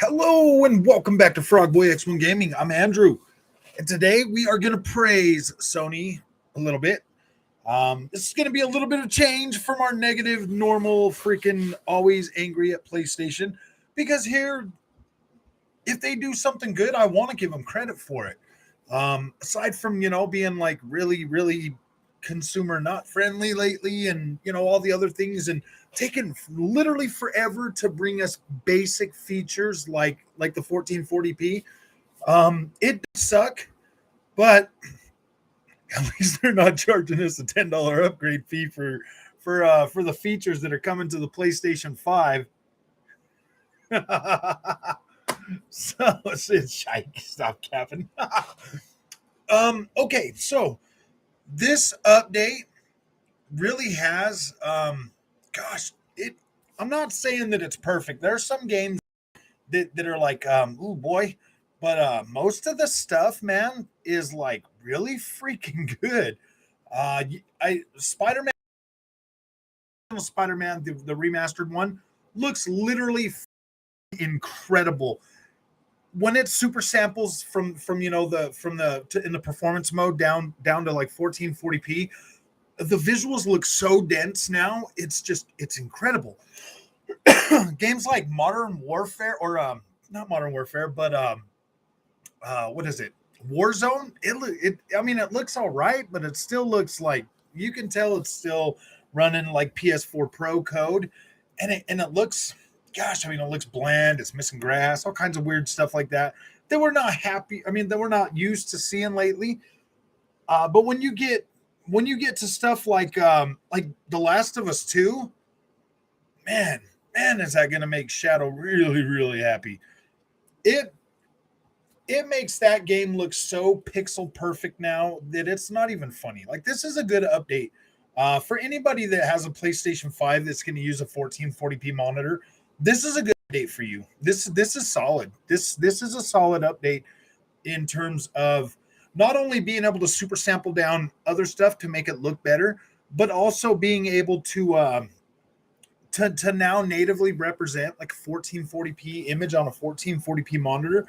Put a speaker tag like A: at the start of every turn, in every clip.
A: Hello and welcome back to Frogboy X1 Gaming. I'm Andrew, and today we are going to praise Sony a little bit. This is going to be a little bit of change from our negative, normal, freaking always angry at PlayStation. Because here, if they do something good, I want to give them credit for it. Aside from being like really, really consumer not friendly lately, and all the other things, and taken literally forever to bring us basic features like the 1440p. It does suck, but at least they're not charging us a $10 upgrade fee for the features that are coming to the PlayStation 5. So it's shite. Stop capping. Okay, so this update really has I'm not saying that it's perfect. There are some games that are like ooh boy, but most of the stuff, man, is like really freaking good. I Spider-Man, the remastered one, looks literally incredible when it super samples from in the performance mode down to like 1440p. The visuals look so dense now. It's incredible. Games like Modern Warfare, or not Modern Warfare, but what is it? Warzone. It looks all right, but it still looks like you can tell it's still running like PS4 Pro code, and it looks, gosh, it looks bland. It's missing grass, all kinds of weird stuff like that we're not happy. That we're not used to seeing lately. But when you get to stuff like The Last of Us 2, man, is that going to make Shadow really, really happy. It makes that game look so pixel perfect now that it's not even funny. Like, this is a good update. For anybody that has a PlayStation 5 that's going to use a 1440p monitor, this is a good update for you. This is solid. This is a solid update in terms of not only being able to super sample down other stuff to make it look better, but also being able to now natively represent like 1440p image on a 1440p monitor.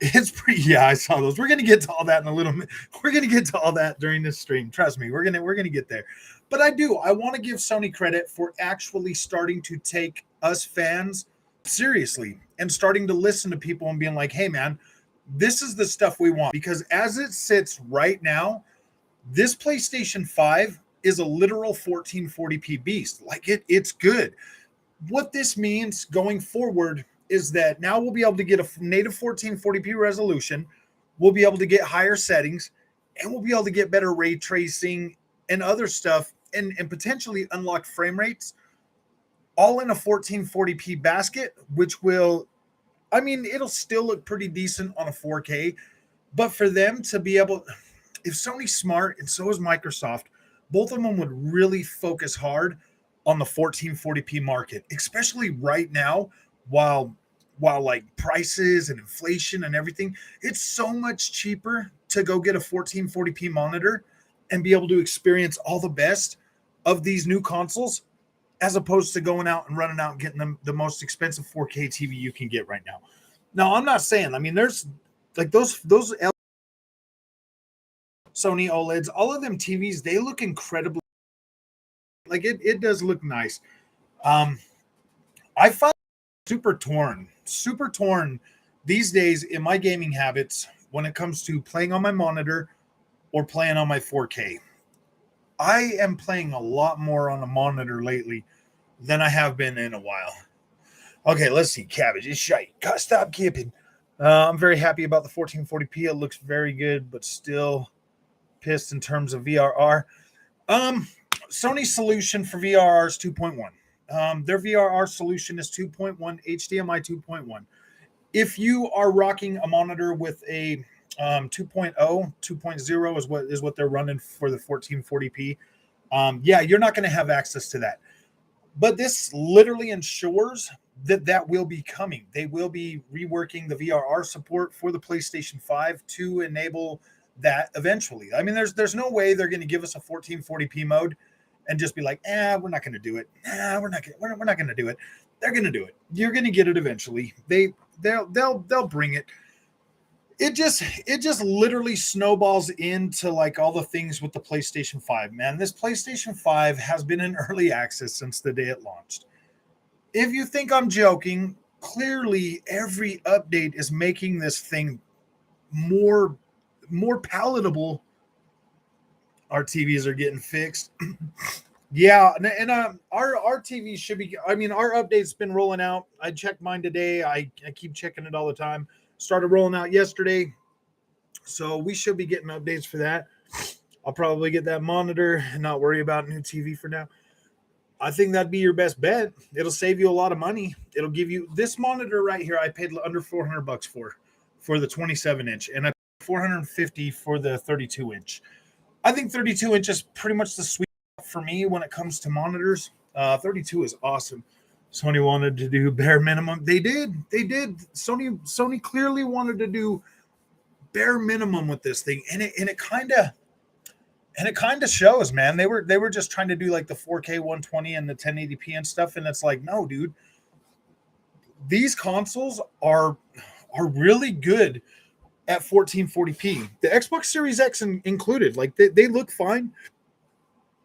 A: It's pretty. Yeah, I saw those. We're gonna get to all that in a little bit. We're gonna get to all that during this stream. Trust me, we're gonna get there. But I want to give Sony credit for actually starting to take us fans seriously and starting to listen to people and being like, hey man, this is the stuff we want. Because as it sits right now, this PlayStation 5 is a literal 1440p beast. Like, it's good. What this means going forward is that now we'll be able to get a native 1440p resolution. We'll be able to get higher settings, and we'll be able to get better ray tracing and other stuff, and potentially unlock frame rates all in a 1440p basket, which will, it'll still look pretty decent on a 4K. But for them to be able, if Sony's smart and so is Microsoft, both of them would really focus hard on the 1440p market, especially right now, while like prices and inflation and everything, it's so much cheaper to go get a 1440p monitor and be able to experience all the best of these new consoles, as opposed to going out and running out and getting them the most expensive 4K TV you can get right now. Now, I'm not saying, there's like those Sony OLEDs, all of them TVs, they look incredibly, like it does look nice. I find super torn these days in my gaming habits when it comes to playing on my monitor or playing on my 4K. I am playing a lot more on a monitor lately than I have been in a while. Okay, let's see. Cabbage is shite. God, stop kipping. I'm very happy about the 1440p. It looks very good, but still pissed in terms of VRR. Sony's solution for VRR is 2.1. Their VRR solution is 2.1, HDMI 2.1. If you are rocking a monitor with a 2.0, 2.0 is what they're running for the 1440p. You're not going to have access to that. But this literally ensures that will be coming. They will be reworking the VRR support for the PlayStation 5 to enable that eventually. There's no way they're going to give us a 1440p mode and just be like, we're not going to do it. We're not going to do it. They're going to do it. You're going to get it eventually. They'll bring it. It just literally snowballs into like all the things with the PlayStation 5, man. This PlayStation 5 has been in early access since the day it launched. If you think I'm joking, clearly every update is making this thing more more palatable. Our TVs are getting fixed. Yeah, and our TV should be. I mean, our update's been rolling out. I checked mine today. I keep checking it all the time. Started rolling out yesterday, so we should be getting updates for that. I'll probably get that monitor and not worry about new TV for now. I think that'd be your best bet. It'll save you a lot of money. It'll give you this monitor right here. I paid under $400 for the 27 inch, and I paid 450 for the 32 inch. I think 32 inch is pretty much the sweet spot for me when it comes to monitors. 32 is awesome. Sony wanted to do bare minimum. They did. Sony clearly wanted to do bare minimum with this thing, and it kind of shows, man. They were just trying to do like the 4K 120 and the 1080p and stuff, and it's like, no, dude. These consoles are really good at 1440p. The Xbox Series X included. Like they look fine.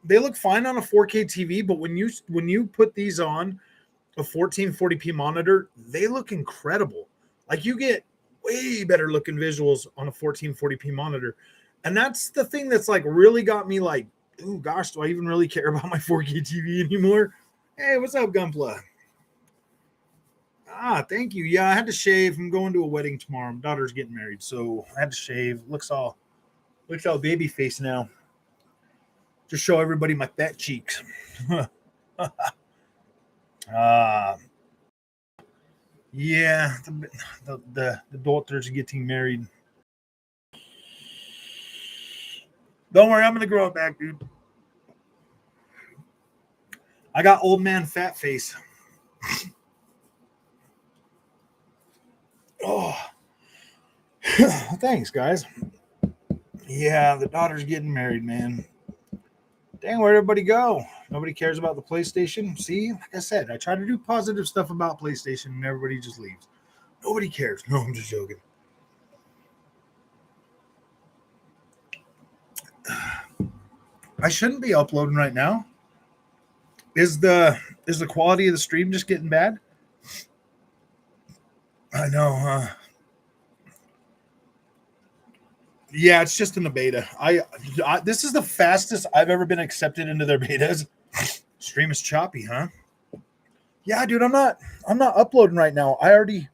A: They look fine on a 4K TV, but when you put these on a 1440p monitor, they look incredible. Like you get way better looking visuals on a 1440p monitor. And that's the thing that's like really got me like, oh gosh, do I even really care about my 4K TV anymore? Hey, what's up, Gunpla? Thank you. Yeah, I had to shave. I'm going to a wedding tomorrow. My daughter's getting married, so I had to shave. Looks all baby face now. Just show everybody my fat cheeks. Yeah, the daughter's getting married. Don't worry, I'm gonna grow it back, dude. I got old man fat face. Oh, thanks, guys. Yeah, the daughter's getting married, man. Dang, where'd everybody go? Nobody cares about the PlayStation. See, like I said, I try to do positive stuff about PlayStation, and everybody just leaves. Nobody cares. No, I'm just joking. I shouldn't be uploading right now. Is the quality of the stream just getting bad? I know. Yeah, it's just in the beta. I this is the fastest I've ever been accepted into their betas. Stream is choppy, huh? Yeah, dude, I'm not uploading right now. I already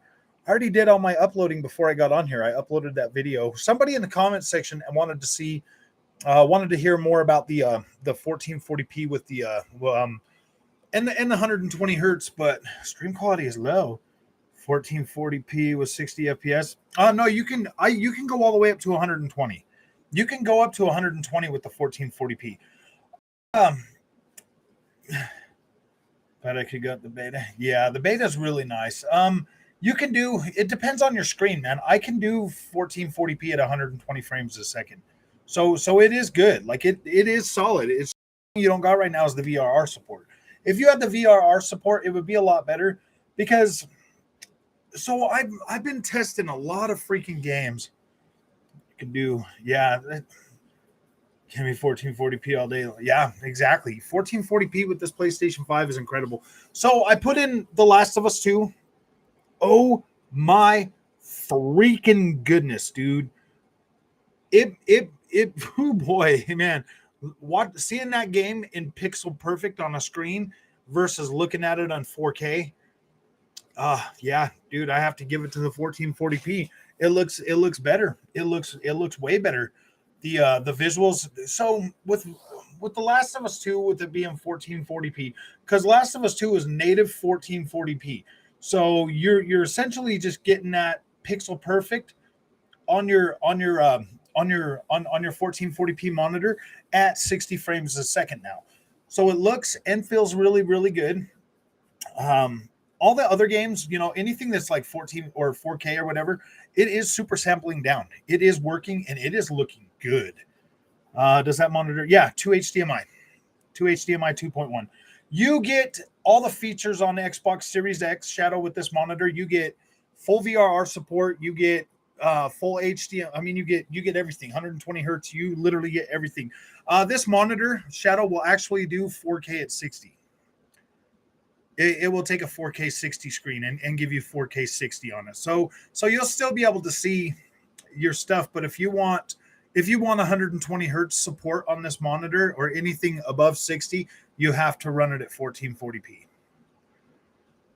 A: did all my uploading before I got on here. I uploaded that video. Somebody in the comments section wanted to hear more about the 1440p with the and the 120 hertz, but stream quality is low. 1440p with 60 FPS. No, you can go all the way up to 120. You can go up to 120 with the 1440p. Bet I could get the beta. Yeah, the beta is really nice. You can do. It depends on your screen, man. I can do 1440p at 120 frames a second. So it is good. Like it is solid. It's you don't got right now is the VRR support. If you had the VRR support, it would be a lot better because. So I've been testing a lot of freaking games. You can do, yeah. Give me 1440p all day. Yeah, exactly. 1440p with this PlayStation 5 is incredible. So I put in The Last of Us 2. Oh my freaking goodness, dude. Oh boy, man. Seeing that game in pixel perfect on a screen versus looking at it on 4K. Yeah, dude, I have to give it to the 1440p. It looks better. It looks way better. The visuals. So with The Last of Us 2, with it being 1440p, because Last of Us 2 is native 1440p. So you're essentially just getting that pixel perfect on your 1440p monitor at 60 frames a second now. So it looks and feels really, really good. All the other games, anything that's like 14 or 4K or whatever, it is super sampling down. It is working and it is looking good. Does that monitor? Yeah, 2 HDMI 2.1. You get all the features on the Xbox Series X Shadow with this monitor. You get full VRR support. You get full HDMI. I mean, you get everything. 120 hertz. You literally get everything. This monitor Shadow will actually do 4K at 60. It will take a 4K 60 screen and give you 4K 60 on it. So you'll still be able to see your stuff. But if you want 120 hertz support on this monitor or anything above 60, you have to run it at 1440p.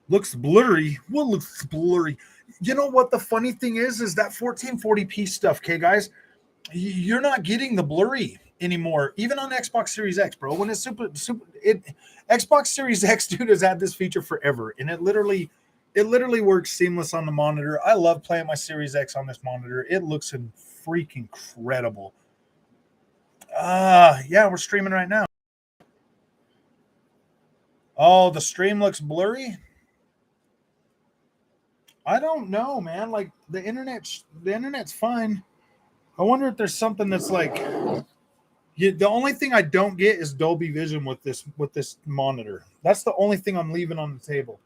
A: Looks blurry. What looks blurry? You know what the funny thing is that 1440p stuff, okay, guys, you're not getting the blurry anymore, even on Xbox Series X, bro. When it's Xbox Series X, dude, has had this feature forever, and it literally works seamless on the monitor. I love playing my Series X on this monitor. It looks freaking incredible. Yeah, we're streaming right now. Oh, the stream looks blurry. I don't know, man. Like the internet's fine. I wonder if there's something that's like. The only thing I don't get is Dolby Vision with this monitor. That's the only thing I'm leaving on the table.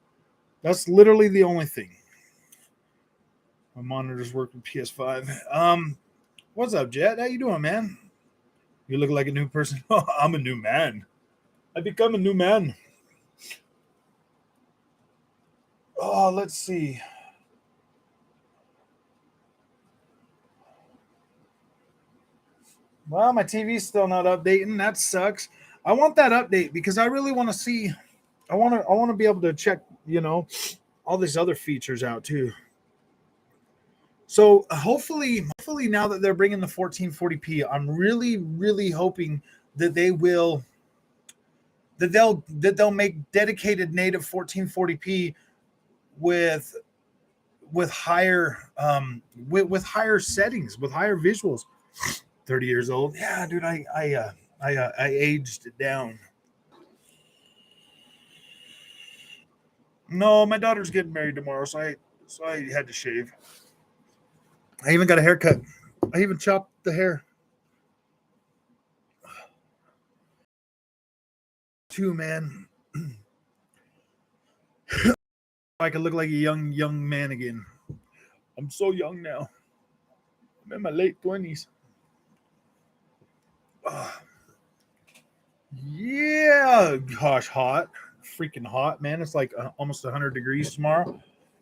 A: That's literally the only thing. My monitors work with PS5. What's up, Jet? How you doing, man? You look like a new person. I'm a new man. I become a new man. Oh, let's see. Well, my TV's still not updating. That sucks. I want that update because I really want to see. I want to be able to check, all these other features out too. So hopefully now that they're bringing the 1440p, I'm really, really hoping that they'll make dedicated native 1440p with higher with higher settings, with higher visuals. 30 years old. Yeah, dude, I aged it down. No, my daughter's getting married tomorrow, so I had to shave. I even got a haircut. I even chopped the hair. Too, man. I could look like a young man again. I'm so young now. I'm in my late 20s. Yeah, gosh, hot. Freaking hot, man. It's like almost 100 degrees tomorrow.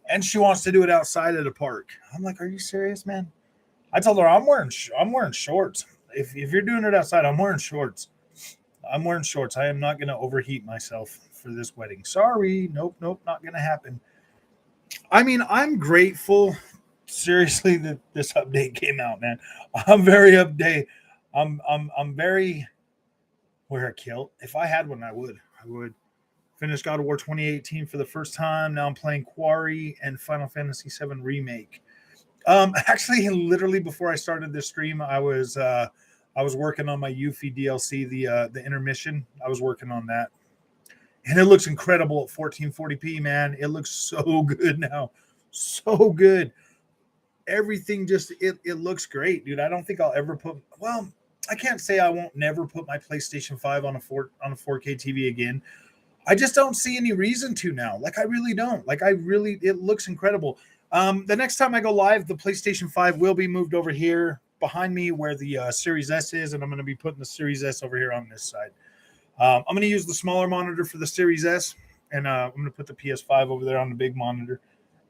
A: And she wants to do it outside at a park. I'm like, are you serious, man? I told her I'm wearing shorts. If you're doing it outside, I'm wearing shorts. I am not going to overheat myself for this wedding. Sorry. Nope, not going to happen. I mean, I'm grateful, seriously, that this update came out, man. I'm very update. I'm very wear a kilt. If I had one, I would. Finished God of War 2018 for the first time. Now I'm playing Quarry and Final Fantasy VII Remake. Actually, literally before I started this stream, I was working on my Yuffie DLC, the intermission. I was working on that, and it looks incredible at 1440p. Man, it looks so good now, so good. Everything just it looks great, dude. I don't think I'll ever put. Well, I can't say I won't never put my PlayStation 5 on a 4K TV again. I just don't see any reason to now. Like I really don't. It looks incredible. The next time I go live, the PlayStation 5 will be moved over here behind me where the Series S is, and I'm going to be putting the Series S over here on this side. I'm going to use the smaller monitor for the Series S, and I'm going to put the PS5 over there on the big monitor.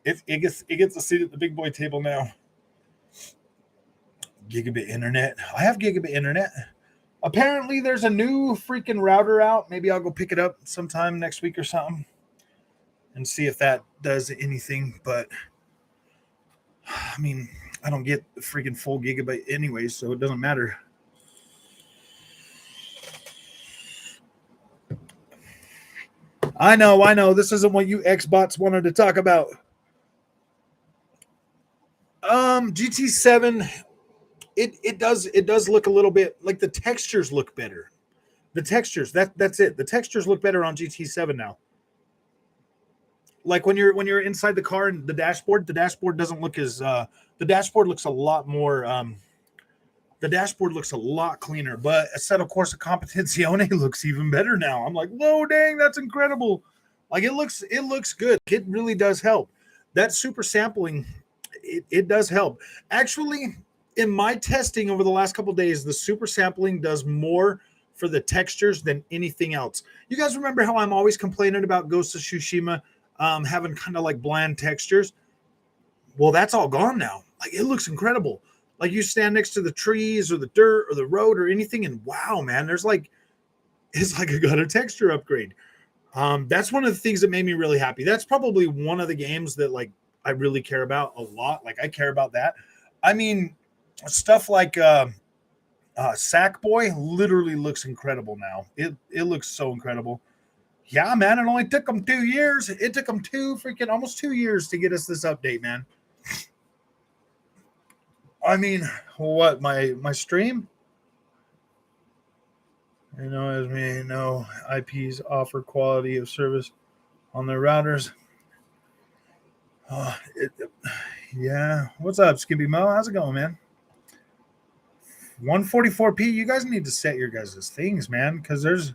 A: It gets a seat at the big boy table now. Gigabit internet. I have gigabit internet. Apparently, there's a new freaking router out. Maybe I'll go pick it up sometime next week or something and see if that does anything. But I mean, I don't get the freaking full gigabit anyway, so it doesn't matter. I know. This isn't what you Xbots wanted to talk about. GT7, it does look a little bit like the textures look better. The textures, that's it. The textures look better on GT7 now. Like when you're inside the car and the dashboard doesn't look as the dashboard looks a lot more the dashboard looks a lot cleaner, but Assetto Corsa Competizione looks even better now. I'm like, whoa, dang, that's incredible. Like it looks good. It really does help. that super sampling, it does help. Actually, in my testing over the last couple of days, the super sampling does more for the textures than anything else. You guys remember how I'm always complaining about Ghost of Tsushima having kind of like bland textures? Well, that's all gone now. Like, it looks incredible. Like, you stand next to the trees or the dirt or the road or anything, and wow, man, there's like, it's like I got a texture upgrade. That's one of the things that made me really happy. That's probably one of the games that like I really care about a lot. Like, I care about that. I mean, stuff like Sackboy literally looks incredible now. It looks so incredible. Yeah, man. It only took them 2 years. It took them almost 2 years to get us this update, man. I mean, what my stream? You know, as we know, IPs offer quality of service on their routers. Uh, it, yeah. What's up, Skippy Mo? How's it going, man? 144p. You guys need to set your guys' things, man, because there's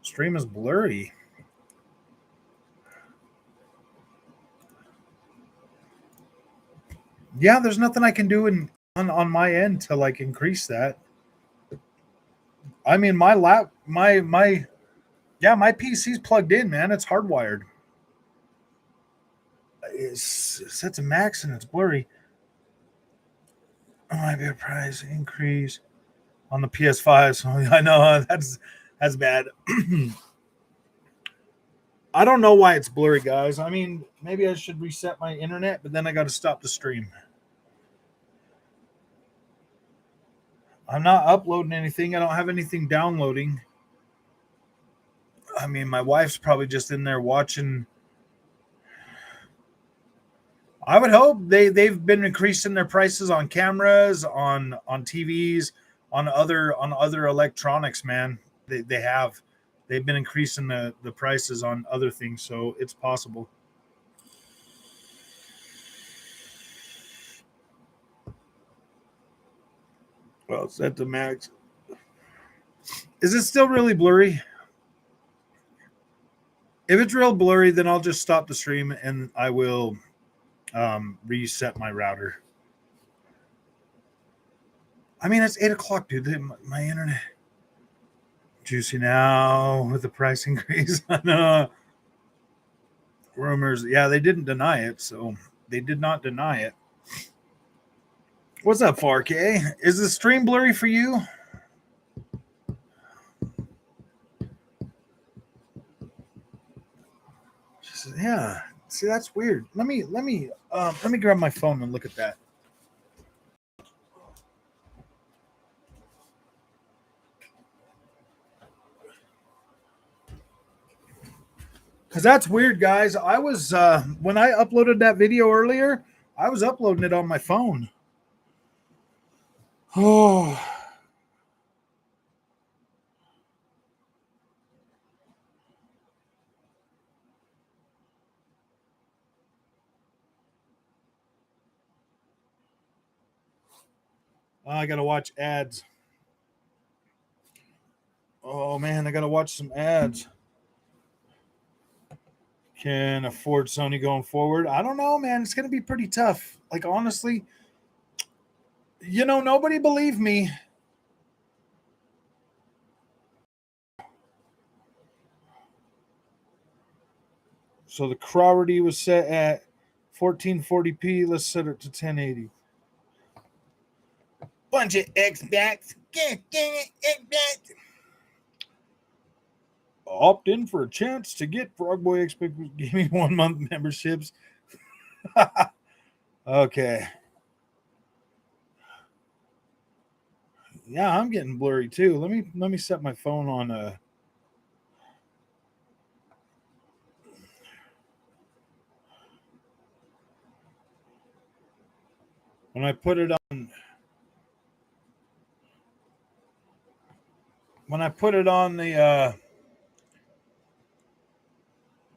A: stream is blurry. Yeah, there's nothing I can do on my end to like increase that. I mean, my yeah, my PC's plugged in, man. It's hardwired. It's set to max and it's blurry. Oh, might be a price increase on the PS5. So I know that's bad. I don't know why it's blurry, guys. I mean, maybe I should reset my internet, but then I got to stop the stream. I'm not uploading anything. I don't have anything downloading. I mean, my wife's probably just in there watching. I would hope they've been increasing their prices on cameras, on TVs, on other electronics, man. They have. They've been increasing the prices on other things, so it's possible. Well, it's at the max. Is it still really blurry? If it's real blurry, then I'll just stop the stream and I will reset my router. I mean, it's 8 o'clock, dude. My internet juicy now with the price increase. I know. Rumors. Yeah, they didn't deny it, so they did not deny it. What's up, 4K? Is the stream blurry for you? Yeah. See, that's weird. Let me grab my phone and look at that. Because that's weird, guys. I was when I uploaded that video earlier, I was uploading it on my phone. Oh. I gotta watch ads. Oh man, I gotta watch some ads. Can afford Sony going forward? I don't know, man. It's gonna be pretty tough. Like, honestly, nobody believed me. So the quality was set at 1440p. Let's set it to 1080. Bunch of Xbox. Opt in for a chance to get Frogboy Expect Gaming 1 month memberships. Okay. Yeah, I'm getting blurry too. Let me set my phone on when I put it on the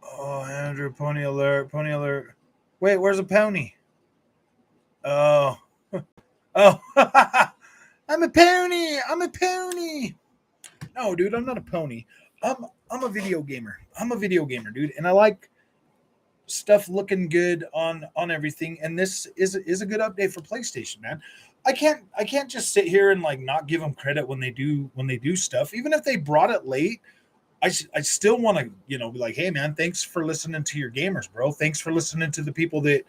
A: oh, Andrew, pony alert. Wait, where's a pony? Oh. Oh. I'm a pony. No, dude, I'm not a pony. I'm a video gamer. Dude, and I like stuff looking good on everything, and this is a good update for PlayStation, man. I can't just sit here and like not give them credit when they do stuff, even if they brought it late. I still want to, be like, hey man, thanks for listening to your gamers, bro. Thanks for listening to the people that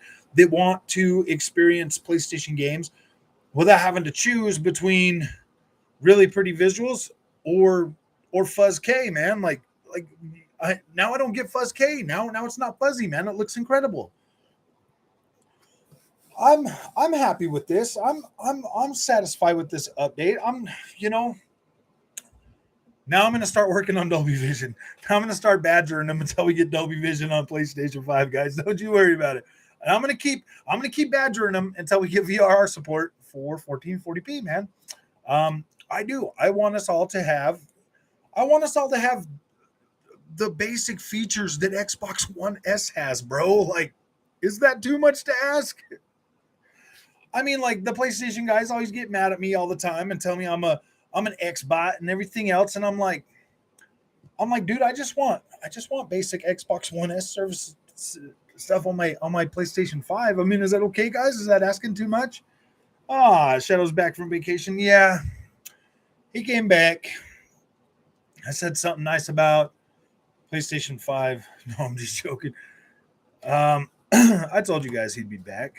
A: want to experience PlayStation games without having to choose between really pretty visuals or Fuzz K, man. Now I don't get Fuzz K. Now it's not fuzzy, man. It looks incredible. I'm I'm happy with this. I'm satisfied with this update. You know, Now I'm going to start working on Dolby Vision. Now I'm going to start badgering them until we get Dolby Vision on PlayStation 5, guys. Don't you worry about it. And I'm going to keep badgering them until we get VRR support for 1440p, man. I do. I want us all to have the basic features that Xbox One S has, bro. Like, is that too much to ask? I mean, like the PlayStation guys always get mad at me all the time and tell me I'm an Xbot and everything else, and I'm like, dude, I just want basic Xbox One S service stuff on my PlayStation 5. I mean, is that okay, guys? Is that asking too much? Shadow's back from vacation. Yeah, he came back. I said something nice about PlayStation 5. No, I'm just joking. I told you guys he'd be back.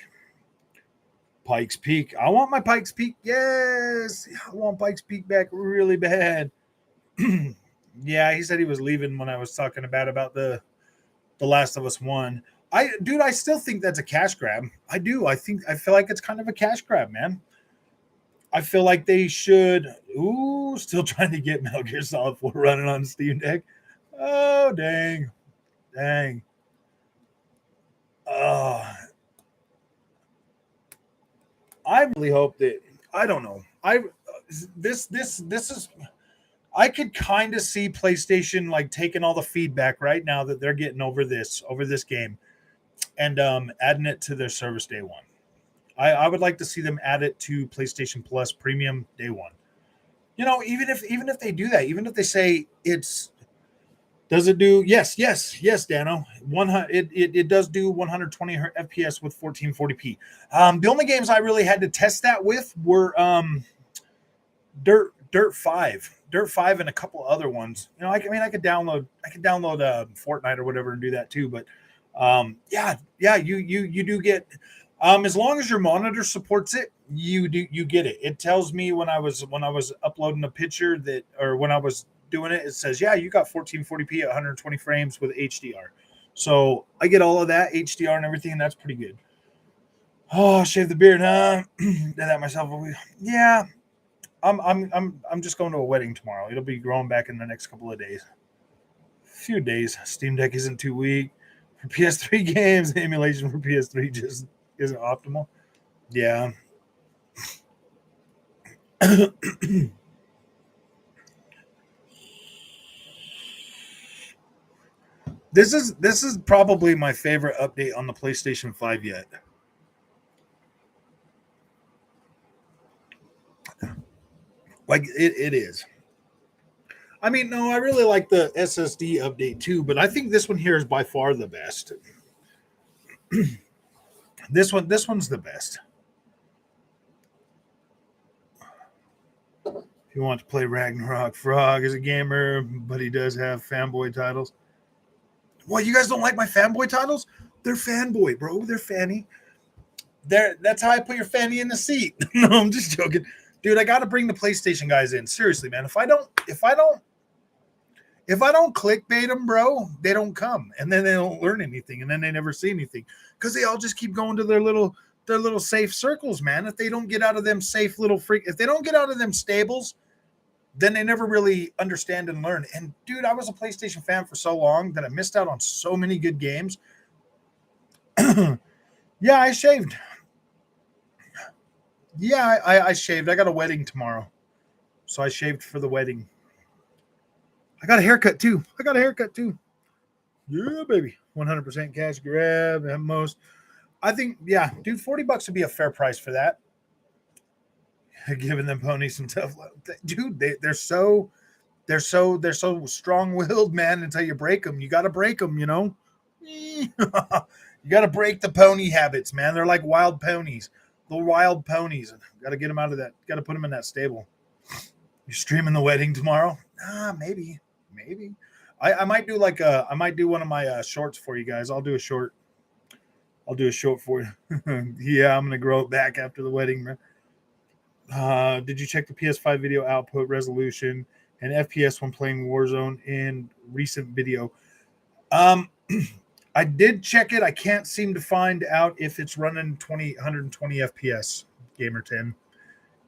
A: Pikes Peak. I want my Pikes Peak. Yes, I want Pikes Peak back really bad. Yeah, he said he was leaving when I was talking about the Last of Us 1. I still think that's a cash grab. I do. I feel like it's kind of a cash grab, man. I feel like they should. Ooh, still trying to get Metal Gear Solid 4 running on Steam Deck. Oh, dang. Dang. Oh, I really hope that I don't know. This is I could kind of see PlayStation like taking all the feedback right now that they're getting over this game and adding it to their service day one. I would like to see them add it to PlayStation Plus Premium day one. Even if they do that, even if they say it's does it do yes, Dano. It does do 120 FPS with 1440p. The only games I really had to test that with were Dirt 5 and a couple other ones. I could download Fortnite or whatever and do that too. But yeah, you do get as long as your monitor supports it, you get it. It tells me when I was uploading a picture that, or when I was doing it, it says, yeah, you got 1440p at 120 frames with HDR. So I get all of that HDR and everything, and that's pretty good. Oh, shave the beard, huh? Did that myself. Yeah, I'm just going to a wedding tomorrow. It'll be growing back in the next couple of days. Few days. Steam Deck isn't too weak. For PS3 games, the emulation for PS3 just isn't optimal. Yeah. This is probably my favorite update on the PlayStation 5 yet. Like it is. I mean, no, I really like the SSD update too, but I think this one here is by far the best. This one's the best. If you want to play Ragnarok, Frog is a gamer, but he does have fanboy titles. What, you guys don't like my fanboy titles? They're fanboy, bro. They're fanny. That's how I put your fanny in the seat. No, I'm just joking. Dude, I gotta bring the PlayStation guys in. Seriously, man. If I don't clickbait them, bro, they don't come, and then they don't learn anything, and then they never see anything because they all just keep going to their little safe circles, man. If they don't get out of them safe little if they don't get out of them stables, then they never really understand and learn. And dude, I was a PlayStation fan for so long that I missed out on so many good games. Yeah, I shaved. Yeah, I shaved. I got a wedding tomorrow, so I shaved for the wedding. I got a haircut too. Yeah, baby. 100% cash grab at most. I think, yeah, dude, $40 would be a fair price for that. Giving them ponies some tough love. Dude, they're so strong willed, man, until you break them. You got to break them, You got to break the pony habits, man. They're like wild ponies. The wild ponies. Got to get them out of that. Got to put them in that stable. You streaming the wedding tomorrow? Maybe, maybe. I might do like I might do one of my shorts for you guys. I'll do a short. I'll do a short for you. Yeah, I'm gonna grow it back after the wedding, man. Did you check the PS5 video output resolution and FPS when playing Warzone in recent video? Um, I did check it. I can't seem to find out if it's running 120 FPS. Gamer 10.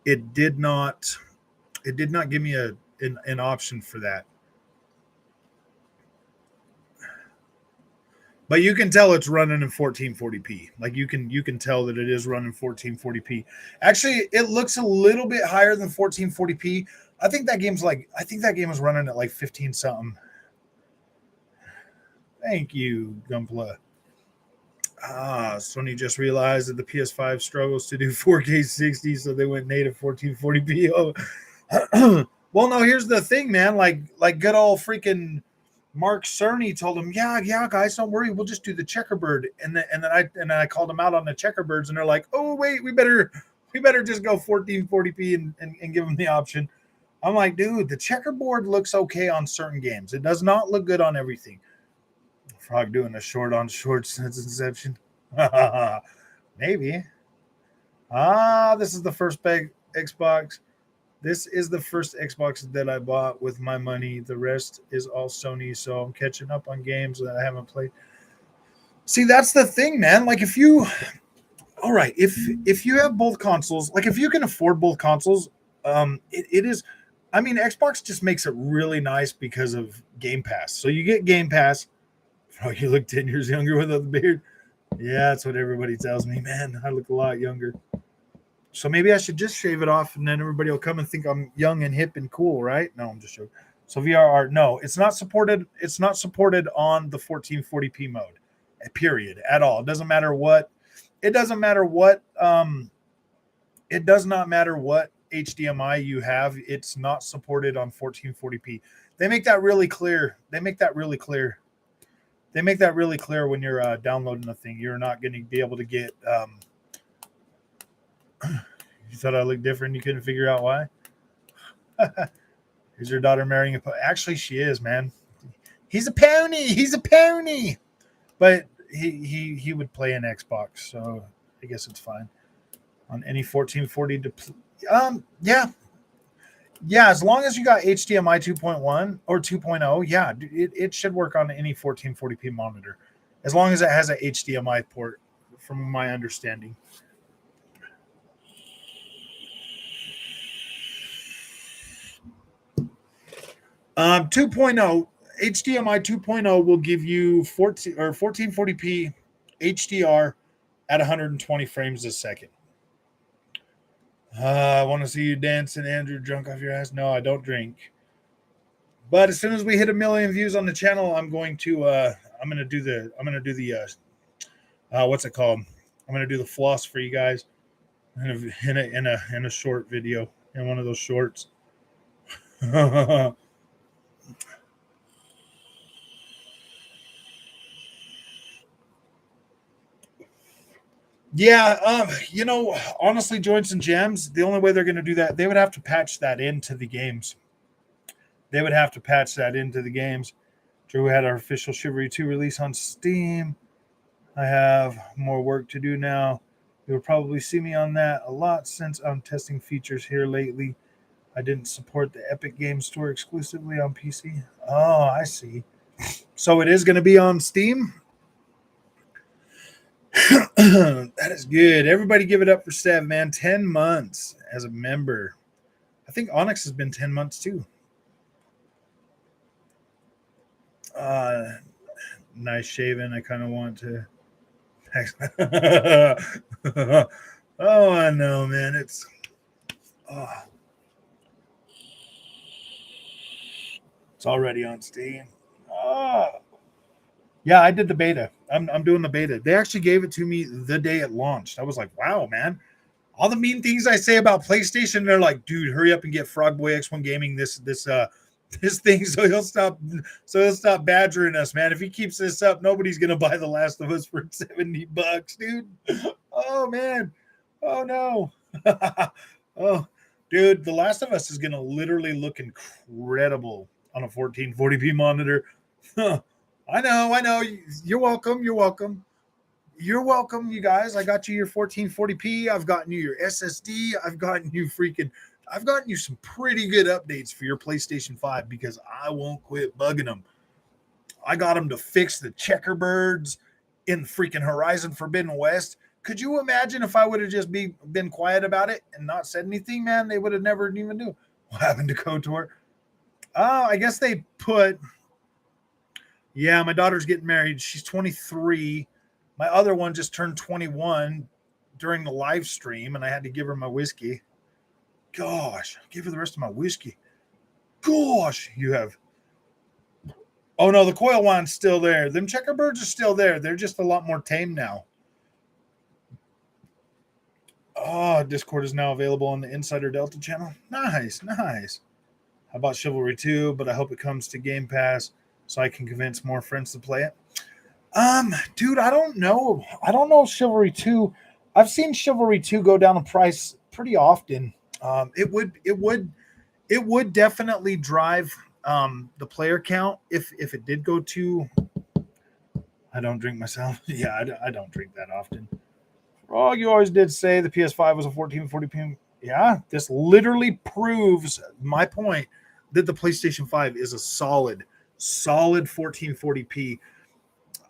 A: It did not. It did not give me an option for that. But you can tell it's running in 1440p. Like you can tell that it is running 1440p. Actually, it looks a little bit higher than 1440p. I think that game is running at like 15 something. Thank you, Gunpla. Sony just realized that the PS5 struggles to do 4K 60, so they went native 1440p. Oh. Well, no, here's the thing, man. Like good old freaking Mark Cerny told him, yeah, guys, don't worry, we'll just do the checkerbird. And then I called them out on the checkerbirds, and they're like, oh wait, we better just go 1440p and give them the option. I'm like, dude, the checkerboard looks okay on certain games. It does not look good on everything. Frog doing a short on short since inception. Maybe. This is the first big Xbox. This is the first Xbox that I bought with my money. The rest is all Sony, so I'm catching up on games that I haven't played. See, that's the thing, man. Like if you have both consoles, like if you can afford both consoles, it is I mean, Xbox just makes it really nice because of Game Pass. So you get Game Pass. Oh, you look 10 years younger without the beard. Yeah, that's what everybody tells me, man. I look a lot younger. So maybe I should just shave it off, and then everybody will come and think I'm young and hip and cool, right? No, I'm just joking. So VRR, no, it's not supported. It's not supported on the 1440p mode, period, at all. It doesn't matter what. It doesn't matter what. It does not matter what HDMI you have. It's not supported on 1440p. They make that really clear. They make that really clear when you're downloading the thing. You're not going to be able to get. You thought I looked different. You couldn't figure out why. Is your daughter marrying a pony? Actually, she is, man. He's a pony. He's a pony. But he would play an Xbox, so I guess it's fine on any 1440. Yeah. As long as you got HDMI 2.1 or 2.0, yeah, it should work on any 1440p monitor, as long as it has a HDMI port, from my understanding. 2.0 HDMI 2.0 will give you 1440p HDR at 120 frames a second. I want to see you dancing, Andrew, drunk off your ass. No, I don't drink. But as soon as we hit 1 million views on the channel, I'm going to do the what's it called? I'm gonna do the floss for you guys in a short video, in one of those shorts. Yeah, honestly, joints and jams, the only way they're going to do that, they would have to patch that into the games. Drew had our official Chivalry 2 release on Steam. I have more work to do now. You'll probably see me on that a lot since I'm testing features here lately. I didn't support the Epic Games Store exclusively on PC. Oh, I see. So it is going to be on Steam? That is good. Everybody give it up for Stev, man. 10 months as a member. I think Onyx has been 10 months too. Nice shaving. I kind of want to. Oh, I know, man. It's. It's already on Steam. Yeah, I did the beta. I'm doing the beta. They actually gave it to me the day it launched. I was like, wow, man. All the mean things I say about PlayStation, they're like, dude, hurry up and get Frogboy X1 Gaming this this thing, so he'll stop badgering us, man. If he keeps this up, nobody's gonna buy The Last of Us for $70, dude. Oh man. Oh no. Oh, dude, The Last of Us is gonna literally look incredible on a 1440p monitor. I know. You're welcome. You're welcome, you guys. I got you your 1440p. I've gotten you your SSD. I've gotten you some pretty good updates for your PlayStation 5 because I won't quit bugging them. I got them to fix the checkerbirds in freaking Horizon Forbidden West. Could you imagine if I would have just been quiet about it and not said anything, man? They would have never even knew what happened to KOTOR. Oh, I guess they put, yeah, my daughter's getting married. She's 23. My other one just turned 21 during the live stream, and I had to give her my whiskey. Gosh, I gave her the rest of my whiskey. Gosh, you have. Oh, no, the coil wine's still there. Them checkerbirds are still there. They're just a lot more tame now. Oh, Discord is now available on the Insider Delta channel. Nice. How about Chivalry 2? But I hope it comes to Game Pass so I can convince more friends to play it. Dude, I don't know. I don't know Chivalry 2. I've seen Chivalry 2 go down in price pretty often. It would definitely drive the player count if it did go to. I don't drink myself. Yeah, I don't drink that often. Oh, you always did say the PS5 was a 1440p. Yeah, this literally proves my point that the PlayStation 5 is a solid 1440p.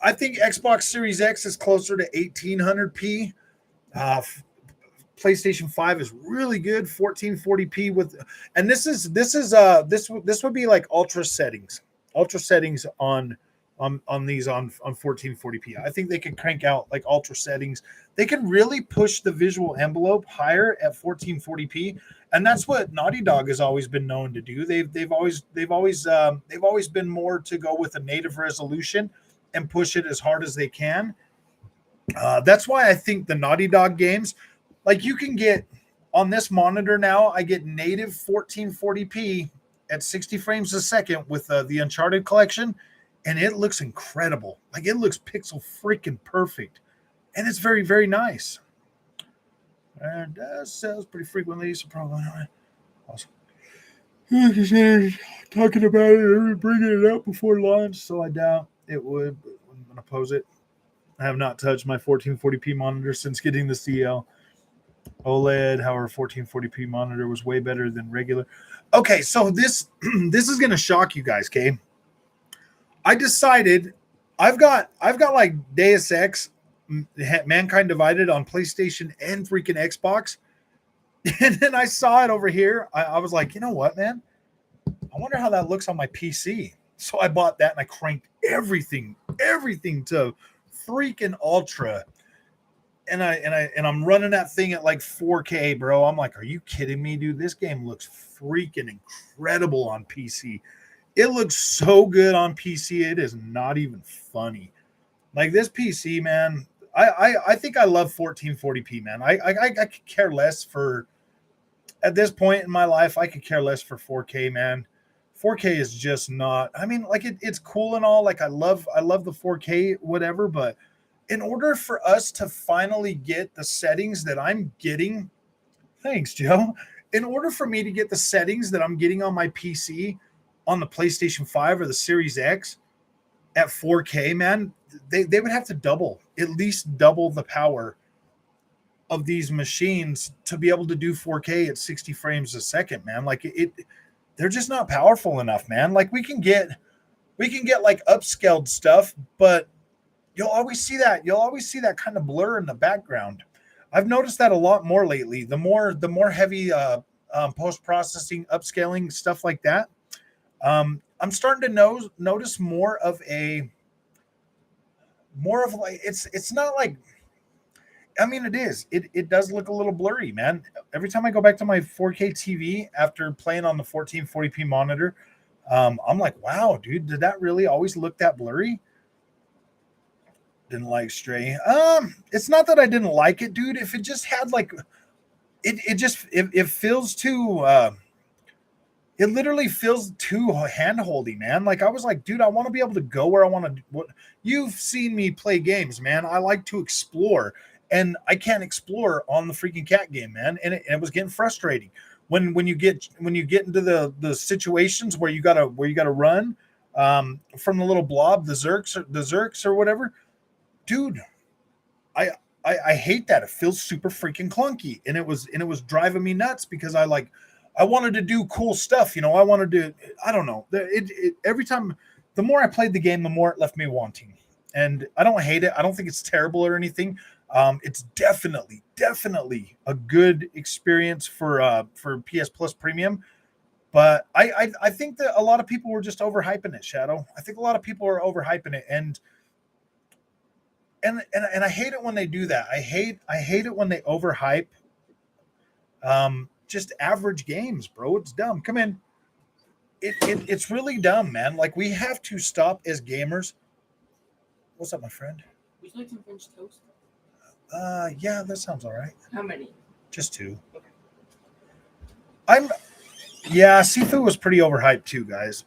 A: I think Xbox Series X is closer to 1800p. PlayStation 5 is really good 1440p with, and this would be like ultra settings on 1440p. I think they can crank out like ultra settings. They can really push the visual envelope higher at 1440p, and that's what Naughty Dog has always been known to do. They've always been more to go with a native resolution and push it as hard as they can. That's why I think the Naughty Dog games, like you can get on this monitor now, I get native 1440p at 60 frames a second with the Uncharted collection, and it looks incredible. Like it looks pixel freaking perfect, and it's very, very nice. And sells pretty frequently, so probably awesome. Talking about it, bringing it up before launch, so I doubt it would. But I'm gonna pose it. I have not touched my 1440p monitor since getting the CL OLED. However, 1440p monitor was way better than regular. Okay, so this is gonna shock you guys. Okay, I decided I've got like Deus Ex, Mankind Divided on PlayStation and freaking Xbox, and then I saw it over here. I was like, you know what, man? I wonder how that looks on my PC. So I bought that and I cranked everything to freaking ultra. And I'm running that thing at like 4K, bro. I'm like, are you kidding me, dude? This game looks freaking incredible on PC. It looks so good on PC. It is not even funny. Like this PC, man. I think I love 1440p, man. I could care less for, at this point in my life, I could care less for 4K, man. 4K is just not. I mean, like it's cool and all. Like I love the 4K whatever, but in order for us to finally get the settings that I'm getting, thanks, Joe. In order for me to get the settings that I'm getting on my PC on the PlayStation 5 or the Series X at 4K, man, they would have to at least double the power of these machines to be able to do 4K at 60 frames a second, man. Like they're just not powerful enough, man. Like we can get like upscaled stuff, but you'll always see that kind of blur in the background. I've noticed that a lot more lately. The more heavy post-processing, upscaling stuff like that. I'm starting to notice more of like it's not like, I mean, it is. It does look a little blurry, man. Every time I go back to my 4K TV after playing on the 1440p monitor, I'm like, wow, dude, did that really always look that blurry? Didn't like Stray. It's not that I didn't like it, dude. If it just had like, it feels too. it literally feels too hand-holdy, man. Like I was like, dude, I want to be able to go where I want to. What you've seen me play games, man. I like to explore, and I can't explore on the freaking cat game, man. And it was getting frustrating when you get into the situations where you gotta run from the little blob, the zerks or whatever, dude. I, I hate that. It feels super freaking clunky, and it was driving me nuts because I wanted to do cool stuff. I wanted to. I don't know. Every time, the more I played the game, the more it left me wanting. And I don't hate it. I don't think it's terrible or anything. It's definitely a good experience for PS Plus Premium. But I think that a lot of people were just overhyping it, Shadow. I think a lot of people are overhyping it, and I hate it when they do that. I hate it when they overhype just average games, bro. It's dumb. Come in. It's really dumb, man. Like we have to stop as gamers. What's up, my friend?
B: Would you like some French toast?
A: Yeah, that sounds all right.
B: How many?
A: Just two.
B: Okay.
A: Yeah, Sifu was pretty overhyped too, guys.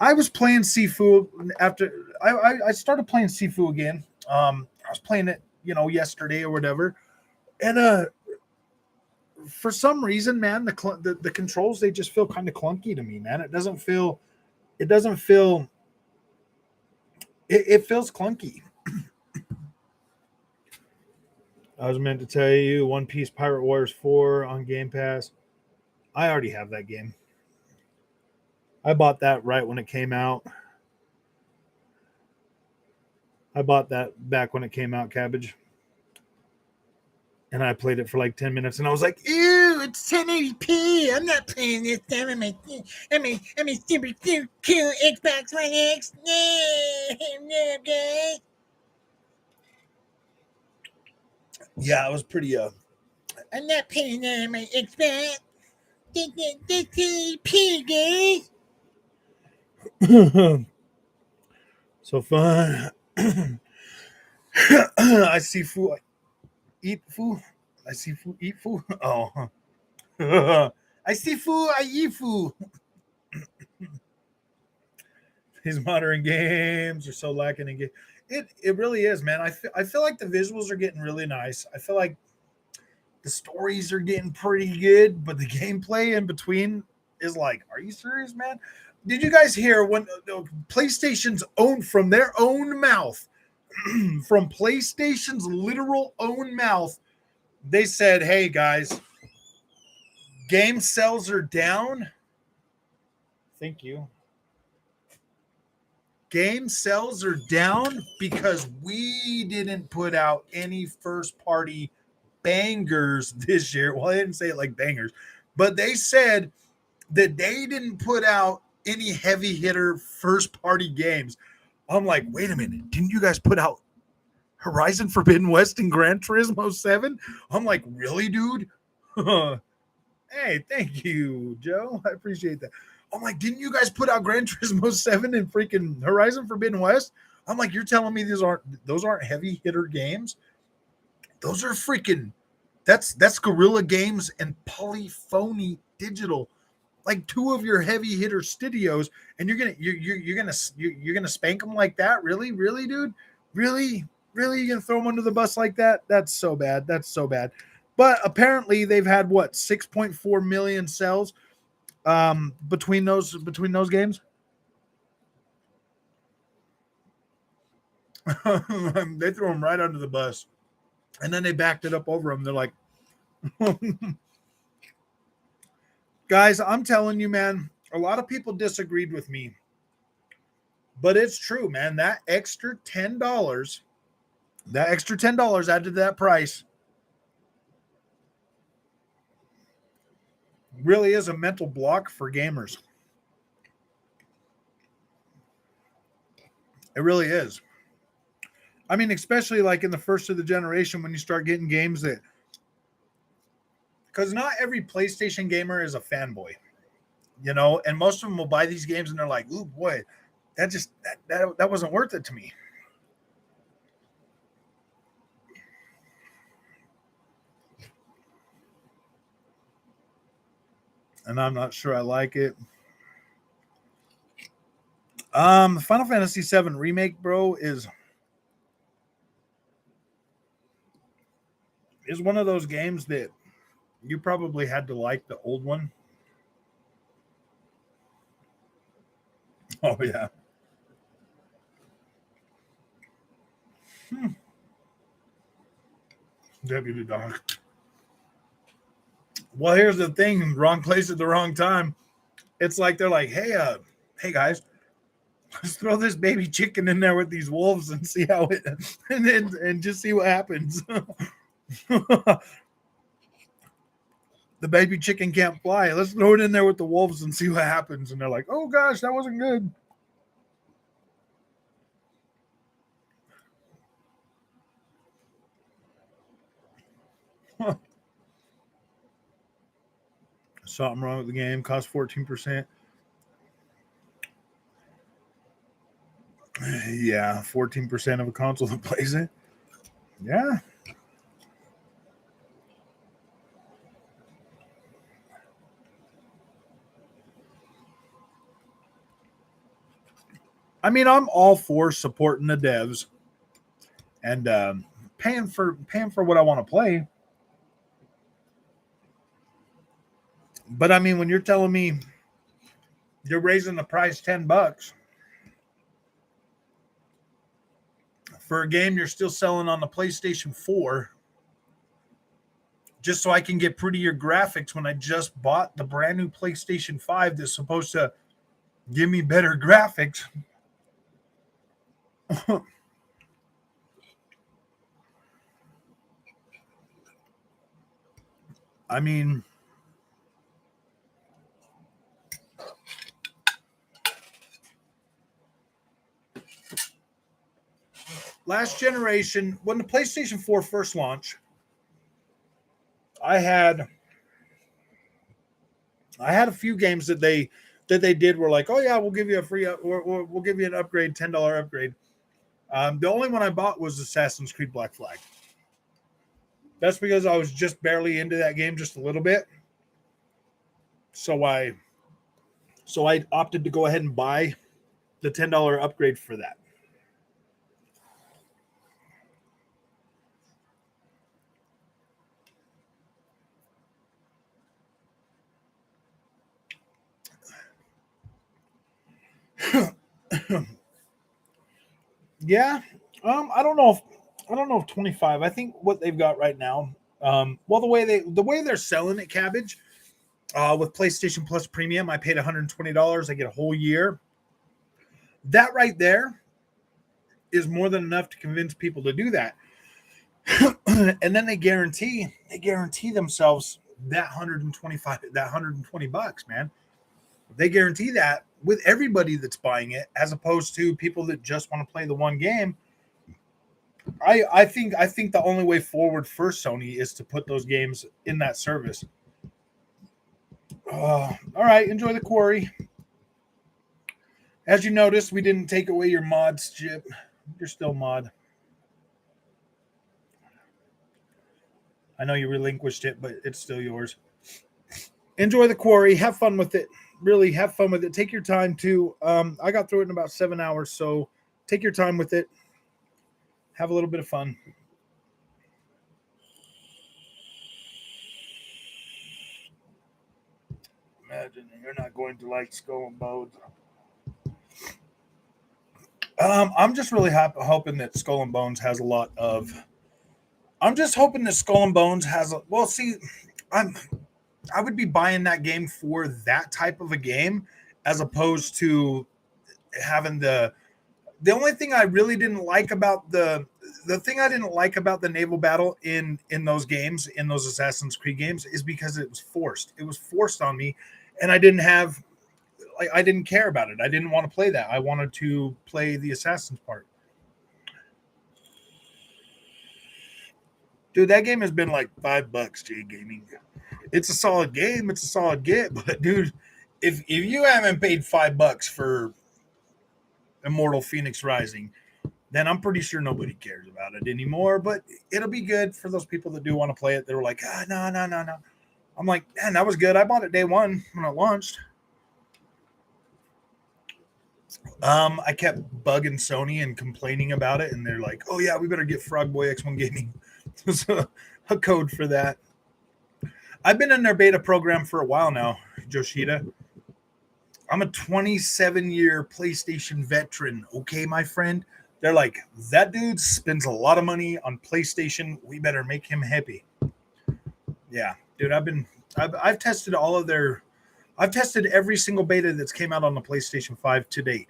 A: I was playing Sifu after I started playing Sifu again. I was playing it, yesterday or whatever, and for some reason, man, the controls, they just feel kind of clunky to me, man. It feels clunky. I was meant to tell you One Piece Pirate Warriors 4 on Game Pass. I already have that game. I bought that right when it came out. I bought that back when it came out, Cabbage. And I played it for like 10 minutes and I was like, ew, it's 1080p. I'm not playing this time on my I'm a super cool Xbox One X. No, guys. Yeah, it was pretty I'm not playing that on my Xbox. This 1080p, guys. So fun. I see food. Eat food. I see food. Eat food. Oh. I see food. I eat food. These modern games are so lacking in game. It really is, man. I feel like the visuals are getting really nice. I feel like the stories are getting pretty good, but the gameplay in between is like, are you serious, man? Did you guys hear when PlayStation's own from their own mouth, from PlayStation's literal own mouth, they said, "Hey guys, game sales are down." Thank you. Game sales are down because we didn't put out any first party bangers this year. Well, they didn't say it like bangers, but they said that they didn't put out any heavy hitter first party games. I'm like, wait a minute, didn't you guys put out Horizon Forbidden West and Gran Turismo 7? I'm like, really, dude? Hey, thank you, Joe. I appreciate that. I'm like, didn't you guys put out Gran Turismo 7 and freaking Horizon Forbidden West? I'm like, you're telling me those aren't heavy hitter games? Those are freaking that's Guerrilla Games and Polyphony Digital, like two of your heavy hitter studios, and you're gonna spank them like that? Really, dude? Really, you gonna throw them under the bus like that? That's so bad. That's so bad. But apparently they've had what 6.4 million sales between those games. They threw them right under the bus, and then they backed it up over them. They're like, guys, I'm telling you, man, a lot of people disagreed with me, but it's true, man. That extra $10 added to that price really is a mental block for gamers. It really is. I mean, especially like in the first of the generation when you start getting games that, because not every PlayStation gamer is a fanboy, and most of them will buy these games and they're like, "Ooh, boy, that wasn't worth it to me." And I'm not sure I like it. Final Fantasy VII Remake, bro, is one of those games that you probably had to like the old one. Oh yeah. Deputy Dog. Well, here's the thing: wrong place at the wrong time. It's like they're like, hey guys, let's throw this baby chicken in there with these wolves and see how it, and just see what happens. The baby chicken can't fly. Let's throw it in there with the wolves and see what happens. And they're like, oh gosh, that wasn't good. Something wrong with the game. Cost 14%. Yeah, 14% of a console that plays it. Yeah. I mean, I'm all for supporting the devs and paying for what I want to play. But I mean, when you're telling me you're raising the price $10 for a game you're still selling on the PlayStation 4, just so I can get prettier graphics when I just bought the brand new PlayStation 5 that's supposed to give me better graphics. I mean, last generation, when the PlayStation 4 first launched, I had a few games that they did were like, oh yeah, we'll give you a free we'll give you an upgrade, $10 upgrade. The only one I bought was Assassin's Creed Black Flag. That's because I was just barely into that game, just a little bit. So I opted to go ahead and buy the $10 upgrade for that. Yeah. I don't know if 25. I think what they've got right now. Well, the way they're selling it, Cabbage, with PlayStation Plus Premium, I paid $120. I get a whole year. That right there is more than enough to convince people to do that. And then they guarantee themselves that 125, that $120, man. They guarantee that with everybody that's buying it, as opposed to people that just want to play the one game. I think the only way forward for Sony is to put those games in that service. All right, enjoy the quarry. As you noticed, we didn't take away your mods, Chip. You're still mod. I know you relinquished it, but it's still yours. Enjoy the quarry. Have fun with it. Really have fun with it. Take your time too. I got through it in about 7 hours, so take your time with it. Have a little bit of fun. Imagine you're not going to like Skull and Bones. I'm just really hoping that Skull and Bones has a lot of. I'm just hoping that Skull and Bones has a. Well, see, I would be buying that game for that type of a game, as opposed to having the only thing I really didn't like about the thing I didn't like about the naval battle in those games, in those Assassin's Creed games, is because it was forced. It was forced on me, and I didn't have, like, I didn't care about it. I didn't want to play that. I wanted to play the Assassin's part. Dude, that game has been like $5, J Gaming. It's a solid game. It's a solid get, but dude, if you haven't paid $5 for Immortal Phoenix Rising, then I'm pretty sure nobody cares about it anymore. But it'll be good for those people that do want to play it. They're like, no. I'm like, man, that was good. I bought it day one when it launched. I kept bugging Sony and complaining about it, and they're like, "Oh yeah, we better get Frogboy X1 Gaming." There's a code for that. I've been in their beta program for a while now, Joshida. I'm a 27-year PlayStation veteran. Okay, my friend. They're like, that dude spends a lot of money on PlayStation. We better make him happy. Yeah, dude. I've tested all of their. I've tested every single beta that's came out on the PlayStation 5 to date.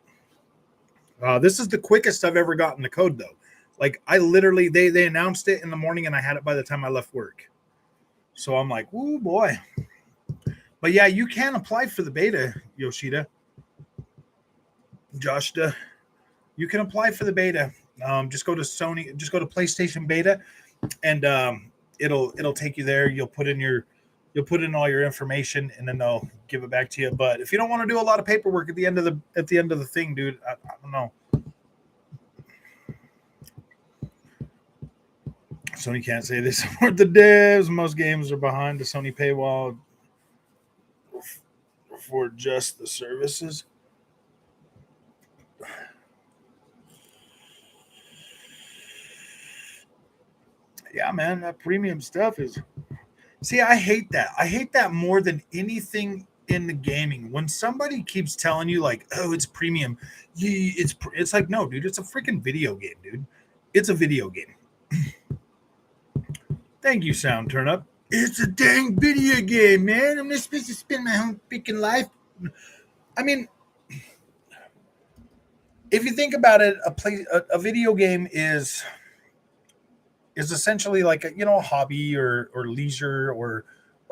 A: This is the quickest I've ever gotten the code though. Like I literally they announced it in the morning and I had it by the time I left work. So I'm like, "Ooh boy." But yeah, you can apply for the beta, Yoshida. Joshda, you can apply for the beta. Just go to Sony, just go to PlayStation Beta, and it'll take you there. You'll put in all your information, and then they'll give it back to you. But if you don't want to do a lot of paperwork at the end of the thing, dude, I don't know. Sony can't say they support the devs. Most games are behind the Sony paywall for just the services. Yeah, man, that premium stuff is. See, I hate that. I hate that more than anything in the gaming. When somebody keeps telling you like, "Oh, it's premium," it's like, no, dude, it's a freaking video game, dude. It's a video game. Thank you, Sound Turn Up. It's a dang video game, man. I'm not supposed to spend my whole freaking life. I mean, if you think about it, a video game is essentially like a hobby or leisure or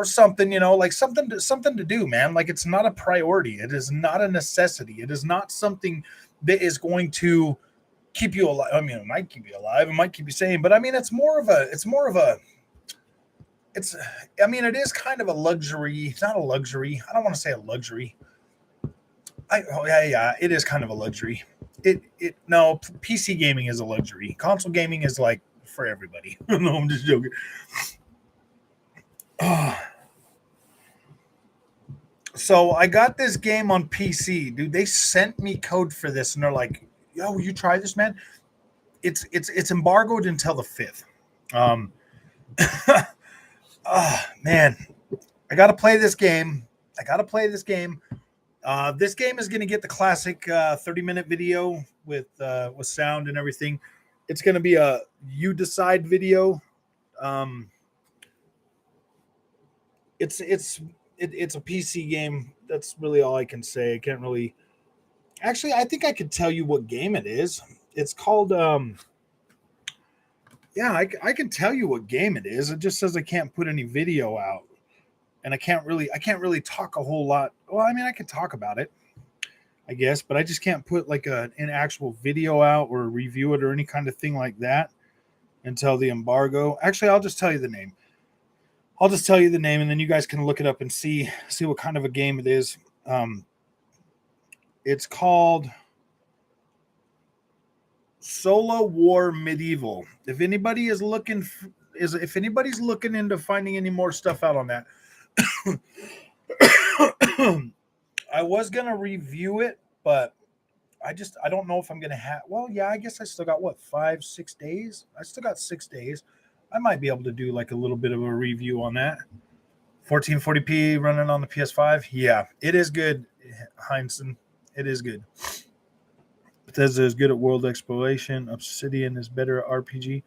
A: something, like something to do, man. Like it's not a priority. It is not a necessity. It is not something that is going to keep you alive. I mean, it might keep you alive, it might keep you sane, but I mean it's I mean, it is kind of a luxury. It's not a luxury. I don't want to say a luxury. Yeah, it is kind of a luxury. It no, PC gaming is a luxury. Console gaming is like for everybody. No, I'm just joking. So I got this game on PC, dude. They sent me code for this, and they're like, "Yo, you try this, man? It's embargoed until the 5th." Um, man, I got to play this game. I got to play this game. This game is going to get the classic 30-minute video with sound and everything. It's going to be a you decide video. Um, it's a PC game. That's really all I can say. I can't really. Actually, I think I could tell you what game it is. It's called. Yeah, I can tell you what game it is. It just says I can't put any video out, and I can't really talk a whole lot. Well, I mean, I could talk about it, I guess, but I just can't put like an actual video out or review it or any kind of thing like that until the embargo. Actually, I'll just tell you the name. I'll just tell you the name, and then you guys can look it up and see what kind of a game it is. It's called Solo War Medieval. If anybody is looking, if anybody's looking into finding any more stuff out on that, I was gonna review it, but I don't know if I'm gonna have. Well, yeah, I guess I still got what 5 6 days. I still got 6 days. I might be able to do like a little bit of a review on that. 1440p running on the PS5. Yeah, it is good, Heinzen. It is good. Bethesda is good at world exploration. Obsidian is better at RPG.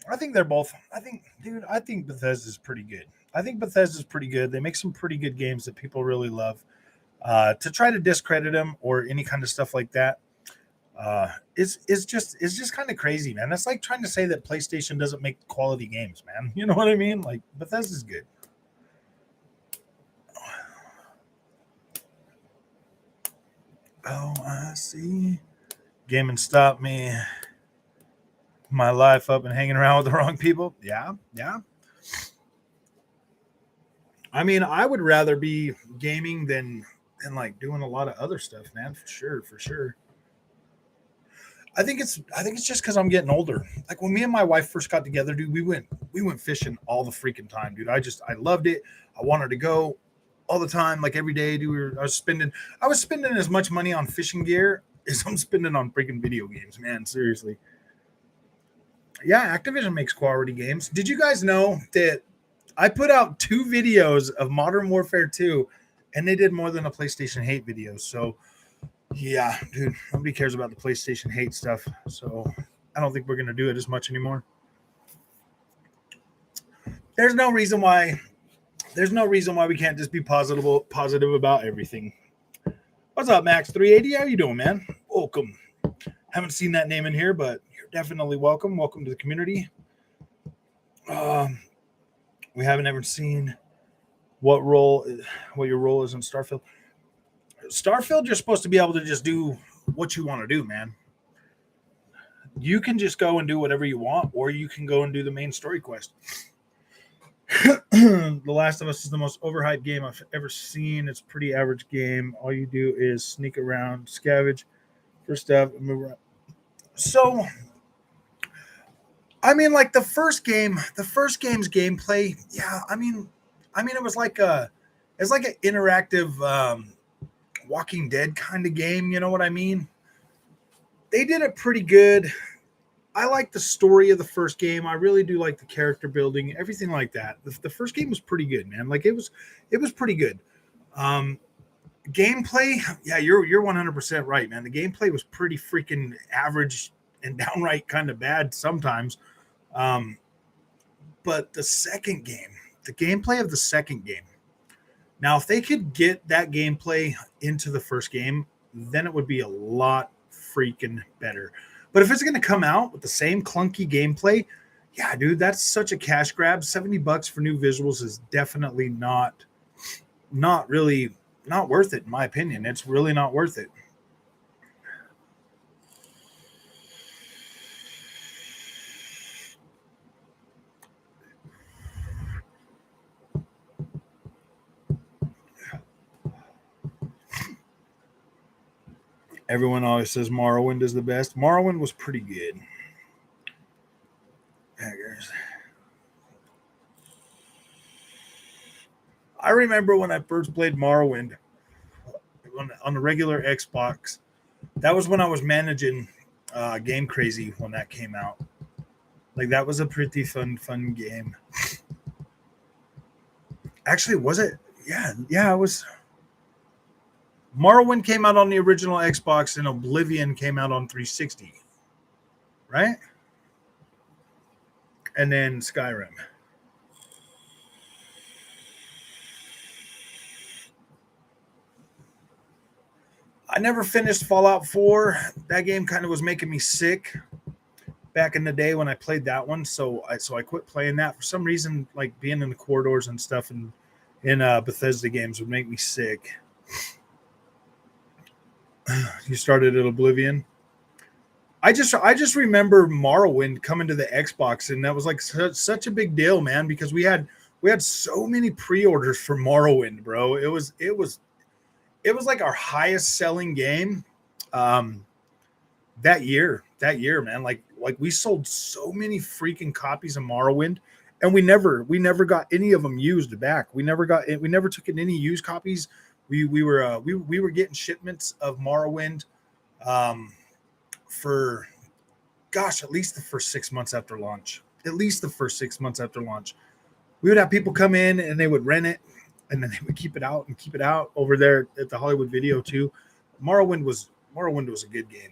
A: I think they're both. I think Bethesda's pretty good. I think Bethesda's pretty good. They make some pretty good games that people really love. To try to discredit them or any kind of stuff like that, is just kind of crazy, man. That's like trying to say that PlayStation doesn't make quality games, man. You know what I mean? Like Bethesda's good. Oh, I see. Gaming stopped me my life up and hanging around with the wrong people. Yeah, yeah. I mean, I would rather be gaming than like doing a lot of other stuff, man. For sure, for sure. I think it's just because I'm getting older. Like when me and my wife first got together, dude, we went fishing all the freaking time, dude. I loved it. I wanted to go. all the time, like every day. I was spending as much money on fishing gear as I'm spending on freaking video games, man. Seriously. Yeah, Activision makes quality games. Did you guys know that I put out 2 videos of Modern Warfare 2 and they did more than a PlayStation hate video? So yeah, dude, nobody cares about the PlayStation hate stuff. So I don't think we're gonna do it as much anymore. There's no reason why we can't just be positive about everything. What's up, Max 380? How you doing, man? Welcome. Haven't seen that name in here, but you're definitely welcome. Welcome to the community. We haven't ever seen what your role is in Starfield. Starfield, you're supposed to be able to just do what you want to do, man. You can just go and do whatever you want, or you can go and do the main story quest. The Last of Us is the most overhyped game I've ever seen. It's a pretty average game. All you do is sneak around, scavenge for stuff, and move around. So, I mean, like the first game's gameplay. Yeah, I mean, it was like an interactive Walking Dead kind of game. You know what I mean? They did it pretty good. I like the story of the first game. I really do like the character building, everything like that. The first game was pretty good, man. Like it was pretty good. Gameplay, yeah, you're 100% right, man. The gameplay was pretty freaking average and downright kind of bad sometimes. But the gameplay of the second game. Now, if they could get that gameplay into the first game, then it would be a lot freaking better. But if it's going to come out with the same clunky gameplay, yeah, dude, that's such a cash grab. $70 for new visuals is definitely not worth it, in my opinion. It's really not worth it. Everyone always says Morrowind is the best. Morrowind was pretty good. I remember when I first played Morrowind on the regular Xbox. That was when I was managing Game Crazy when that came out. Like that was a pretty fun game. Actually, was it? Yeah, it was. Morrowind came out on the original Xbox and Oblivion came out on 360. Right? And then Skyrim. I never finished Fallout 4. That game kind of was making me sick back in the day when I played that one. So I quit playing that. For some reason, like being in the corridors and stuff in Bethesda games would make me sick. You started at Oblivion. I just remember Morrowind coming to the Xbox, and that was like such a big deal, man, because we had so many pre-orders for Morrowind, bro. It was like our highest selling game that year, man. Like we sold so many freaking copies of Morrowind, and we never got any of them used back. We never took in any used copies. We were getting shipments of Morrowind for at least the first 6 months after launch. We would have people come in and they would rent it, and then they would keep it out over there at the Hollywood Video too. Morrowind was a good game.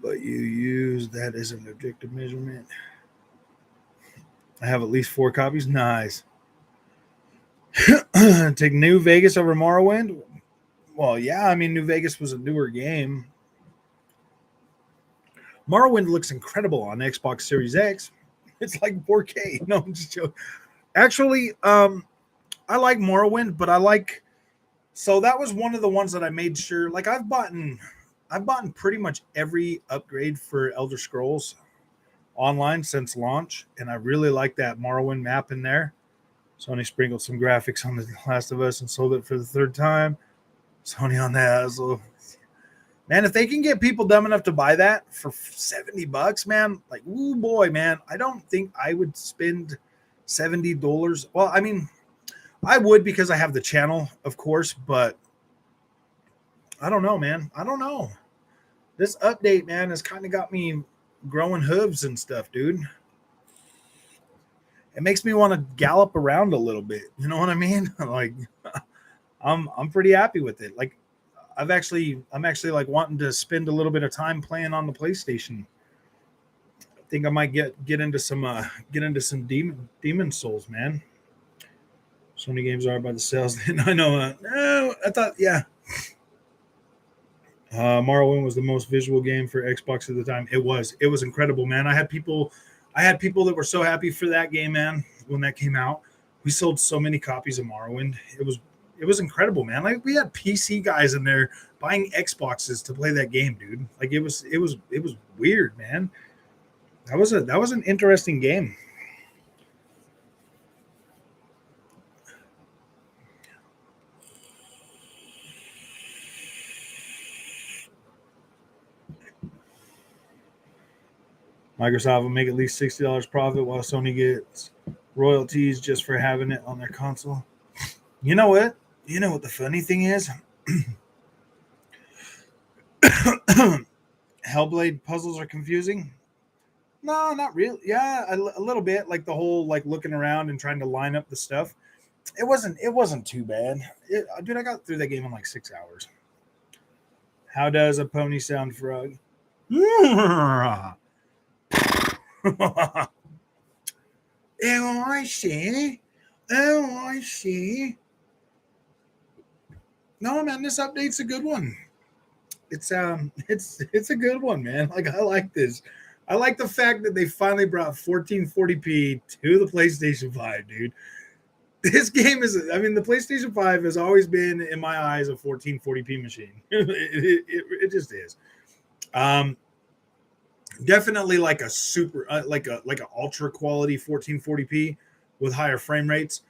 A: But you use that as an objective measurement. I have at least 4 copies. Nice. Take New Vegas over Morrowind. Well, yeah, I mean, New Vegas was a newer game. Morrowind looks incredible on Xbox Series X. It's like 4K. No, I'm just joking. Actually, I like Morrowind, but so that was one of the ones that I made sure, like I've bought pretty much every upgrade for Elder Scrolls Online since launch, and I really like that Morrowind map in there. Sony sprinkled some graphics on The Last of Us and sold it for the 3rd time. Sony on that. So, Man, if they can get people dumb enough to buy that for $70, man, like, ooh boy, man, I don't think I would spend $70. Well, I mean, I would because I have the channel, of course, but I don't know, man. I don't know. This update, man, has kind of got me growing hooves and stuff, dude. It makes me want to gallop around a little bit. You know what I mean? Like, I'm pretty happy with it. Like, I'm actually like wanting to spend a little bit of time playing on the PlayStation. I think I might get into some Demon Souls, man. Sony games are by the sales. I know. No, I thought, yeah. Morrowind was the most visual game for Xbox at the time. It was incredible, man. I had people that were so happy for that game, man, when that came out. We sold so many copies of Morrowind. It was incredible, man. Like, we had PC guys in there buying Xboxes to play that game, dude. Like, it was weird, man. That was an interesting game. Microsoft will make at least $60 profit while Sony gets royalties just for having it on their console. You know what? You know what the funny thing is? Hellblade puzzles are confusing. No, not really. Yeah, a little bit. Like the whole like looking around and trying to line up the stuff. It wasn't too bad. Dude, I got through that game in like 6 hours. How does a pony sound, frog? Oh, I see. Oh, I see. No, man, this update's a good one. It's a good one, man. Like, I like this. I like the fact that they finally brought 1440p to the PlayStation 5, dude. This game is, I mean, the PlayStation 5 has always been, in my eyes, a 1440p machine. It just is. Definitely like a super, like an ultra quality 1440p with higher frame rates.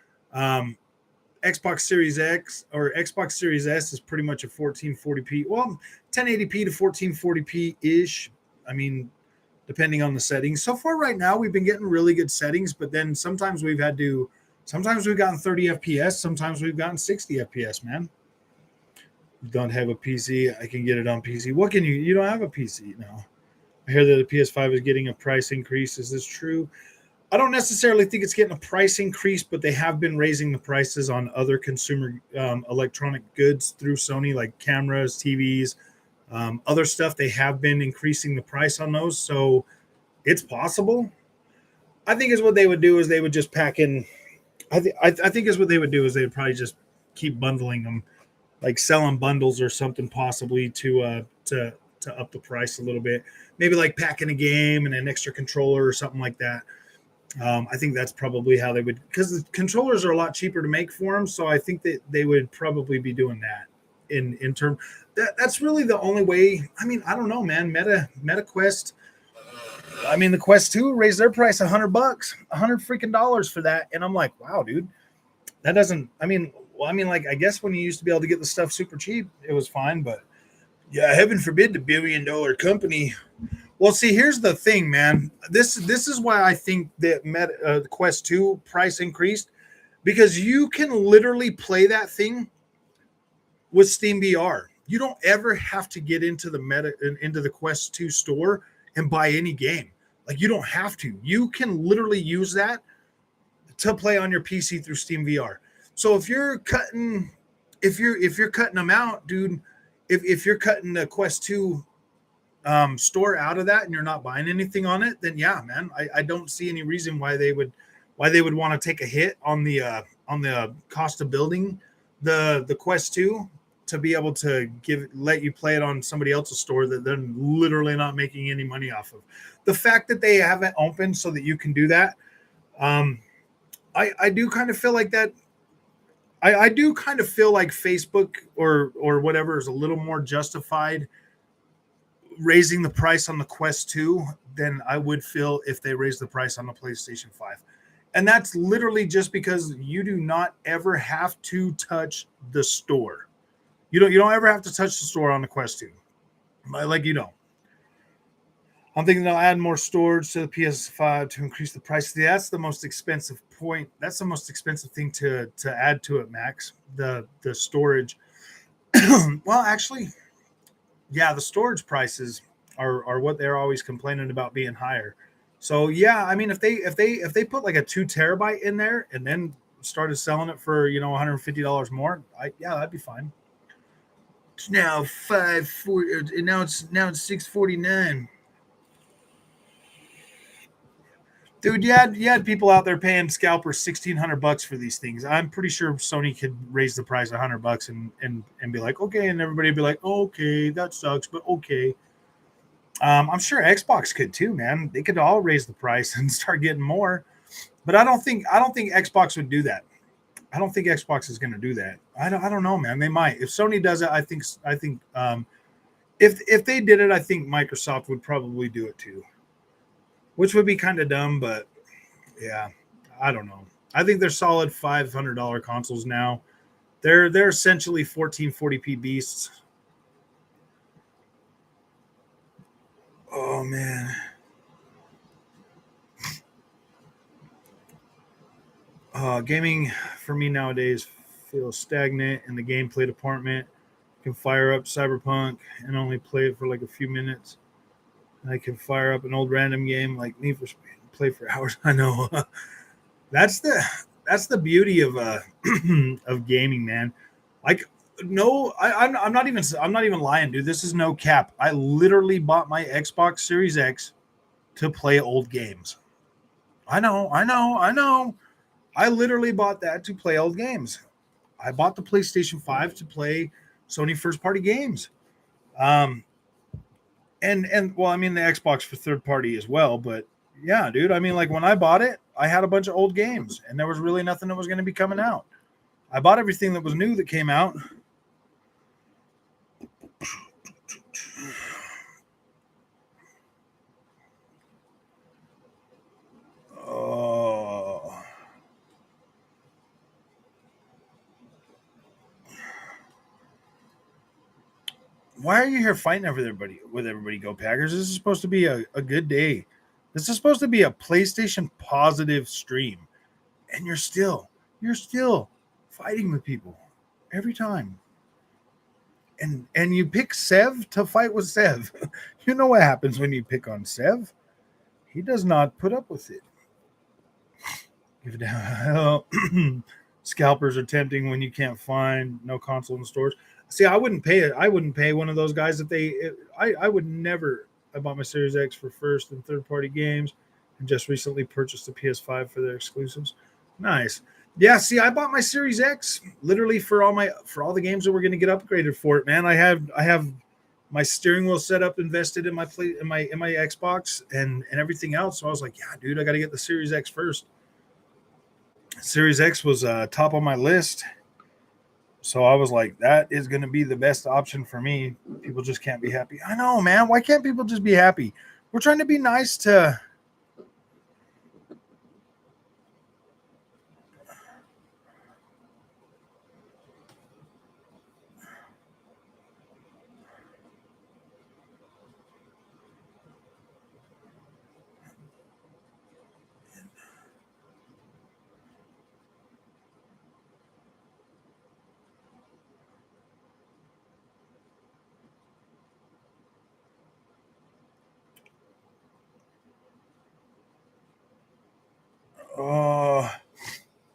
A: Xbox Series X or Xbox Series S is pretty much a 1440p. Well, 1080p to 1440p ish. I mean, depending on the settings. So far, right now, we've been getting really good settings, but then sometimes we've gotten 30 FPS, sometimes we've gotten 60 FPS, man. Don't have a PC. I can get it on PC. What can you don't have a PC now. I hear that the PS5 is getting a price increase. Is this true? I don't necessarily think it's getting a price increase, but they have been raising the prices on other consumer electronic goods through Sony, like cameras, TVs, other stuff. They have been increasing the price on those. So it's possible. I think is what they would do is they would just pack in. I think is what they would do is they would probably just keep bundling them, like selling bundles or something, possibly to up the price a little bit. Maybe like packing a game and an extra controller or something like that. I think that's probably how they would, because the controllers are a lot cheaper to make for them. So I think that they would probably be doing that in term. That's really the only way. I mean, I don't know, man. Meta Quest. I mean, the Quest 2 raised their price $100, $100 freaking dollars for that, and I'm like, wow, dude, that doesn't. I mean, like, I guess when you used to be able to get the stuff super cheap, it was fine, but yeah, heaven forbid the $1 billion company. Well, see, here's the thing, man. This is why I think that the Quest 2 price increased, because you can literally play that thing with Steam VR. You don't ever have to get into the Quest 2 store and buy any game. Like, you don't have to. You can literally use that to play on your PC through Steam VR. So if you're cutting them out, dude, if you're cutting the Quest 2 store out of that and you're not buying anything on it, then yeah, man, I don't see any reason why they would want to take a hit on the cost of building the Quest 2 to be able to let you play it on somebody else's store that they're literally not making any money off of. The fact that they have it open so that you can do that, I do kind of feel like that. I do kind of feel like Facebook or whatever is a little more justified raising the price on the Quest 2 than I would feel if they raised the price on the PlayStation 5. And that's literally just because you do not ever have to touch the store. You don't ever have to touch the store on the Quest 2. Like, I'm thinking they'll add more storage to the PS5 to increase the price. That's the most expensive point. That's the most expensive thing to add to it, Max. The storage. Well, actually, yeah, the storage prices are what they're always complaining about being higher. So yeah, I mean, if they put like a 2 terabyte in there and then started selling it for $150 more, yeah, that'd be fine. It's now 540, and now it's 649. Dude, you had people out there paying scalpers $1,600 for these things. I'm pretty sure Sony could raise the price $100 and be like, okay, and everybody would be like, okay, that sucks, but okay. I'm sure Xbox could too, man. They could all raise the price and start getting more. But I don't think Xbox would do that. I don't think Xbox is going to do that. I don't know, man. They might. If Sony does it, I think if they did it, I think Microsoft would probably do it too, which would be kind of dumb, but yeah, I don't know. I think they're solid $500 consoles now. They're essentially 1440p beasts. Oh man. Gaming for me nowadays feels stagnant in the gameplay department. I can fire up Cyberpunk and only play it for like a few minutes. I can fire up an old random game like Need for Speed and play for hours. I know. that's the that's the beauty of of gaming, man. Like, no, I'm not even lying, dude. This is no cap. I literally bought my Xbox Series X to play old games. I know. I literally bought that to play old games. I bought the PlayStation 5 to play Sony first party games. Um, and well, I mean the Xbox for third party as well, but yeah, dude, I mean, like, when I bought it, I had a bunch of old games and there was really nothing that was going to be coming out. I bought everything that was new that came out. Oh, why are you here fighting over everybody with everybody? Go Packers! This is supposed to be a good day. This is supposed to be a PlayStation positive stream, and you're still fighting with people every time. And you pick Sev to fight with Sev. You know what happens when you pick on Sev? He does not put up with it. Give it down. Scalpers are tempting when you can't find no console in the stores. See, I wouldn't pay it. I wouldn't pay one of those guys if they. I would never. I bought my Series X for first and third party games, and just recently purchased the PS5 for their exclusives. Nice. Yeah. See, I bought my Series X literally for all the games that were going to get upgraded for it. Man, I have my steering wheel set up, invested in my play in my Xbox and everything else. So I was like, yeah, dude, I got to get the Series X first. Series X was top on my list. So I was like, that is going to be the best option for me. People just can't be happy. I know, man. Why can't people just be happy? We're trying to be nice to. Uh,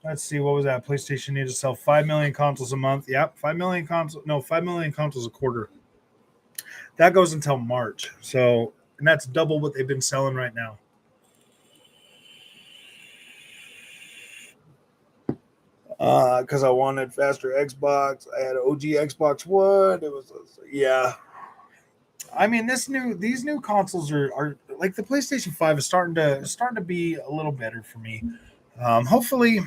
A: let's see. What was that? PlayStation needed to sell 5 million consoles a month. Yep. 5 million consoles. No, 5 million consoles a quarter. That goes until March. So, and that's double what they've been selling right now. Because I wanted faster Xbox. I had an OG Xbox One. It was, yeah. I mean, these new consoles are like the PlayStation 5 is starting to be a little better for me. Hopefully,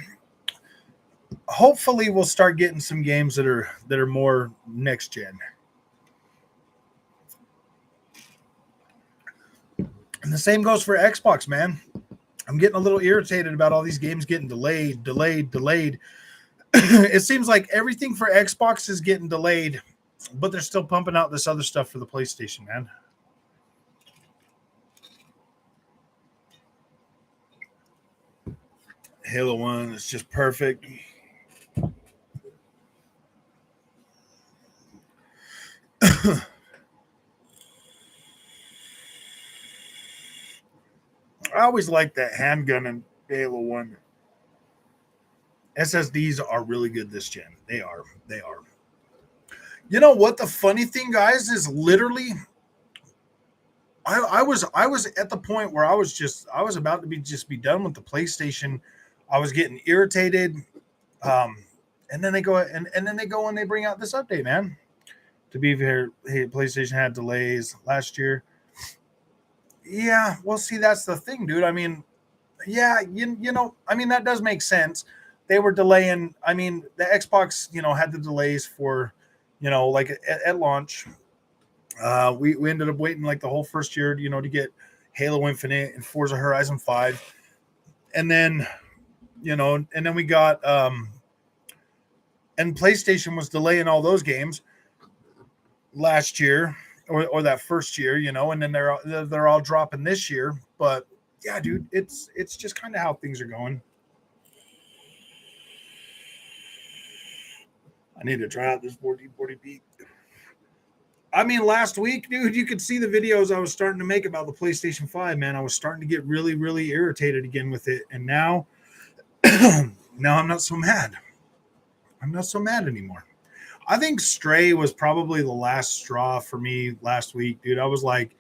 A: we'll start getting some games that are more next gen. And the same goes for Xbox, man. I'm getting a little irritated about all these games getting delayed. It seems like everything for Xbox is getting delayed But they're still pumping out this other stuff for the PlayStation, man. Halo 1 is just perfect. I always like that handgun in Halo 1. SSDs are really good this gen. They are. They are. You know what? The funny thing, guys, is literally I was at the point where I was about to be done with the PlayStation. I was getting irritated. Um, and then they go and they bring out this update, man. To be fair, hey, PlayStation had delays last year. Yeah, well, see, that's the thing, dude. I mean, yeah, you know, I mean, that does make sense. They were delaying. I mean, the Xbox, had the delays for, like at launch. We ended up waiting like the whole first year, to get Halo Infinite and Forza Horizon 5, and then, and then we got and PlayStation was delaying all those games last year or that first year, and then they're all dropping this year. But yeah, dude, it's just kind of how things are going. I need to try out this 40p. I mean, last week, dude, you could see the videos I was starting to make about the PlayStation 5, man. I was starting to get really, really irritated again with it. And now, now I'm not so mad. I'm not so mad anymore. I think Stray was probably the last straw for me last week, dude. I was like,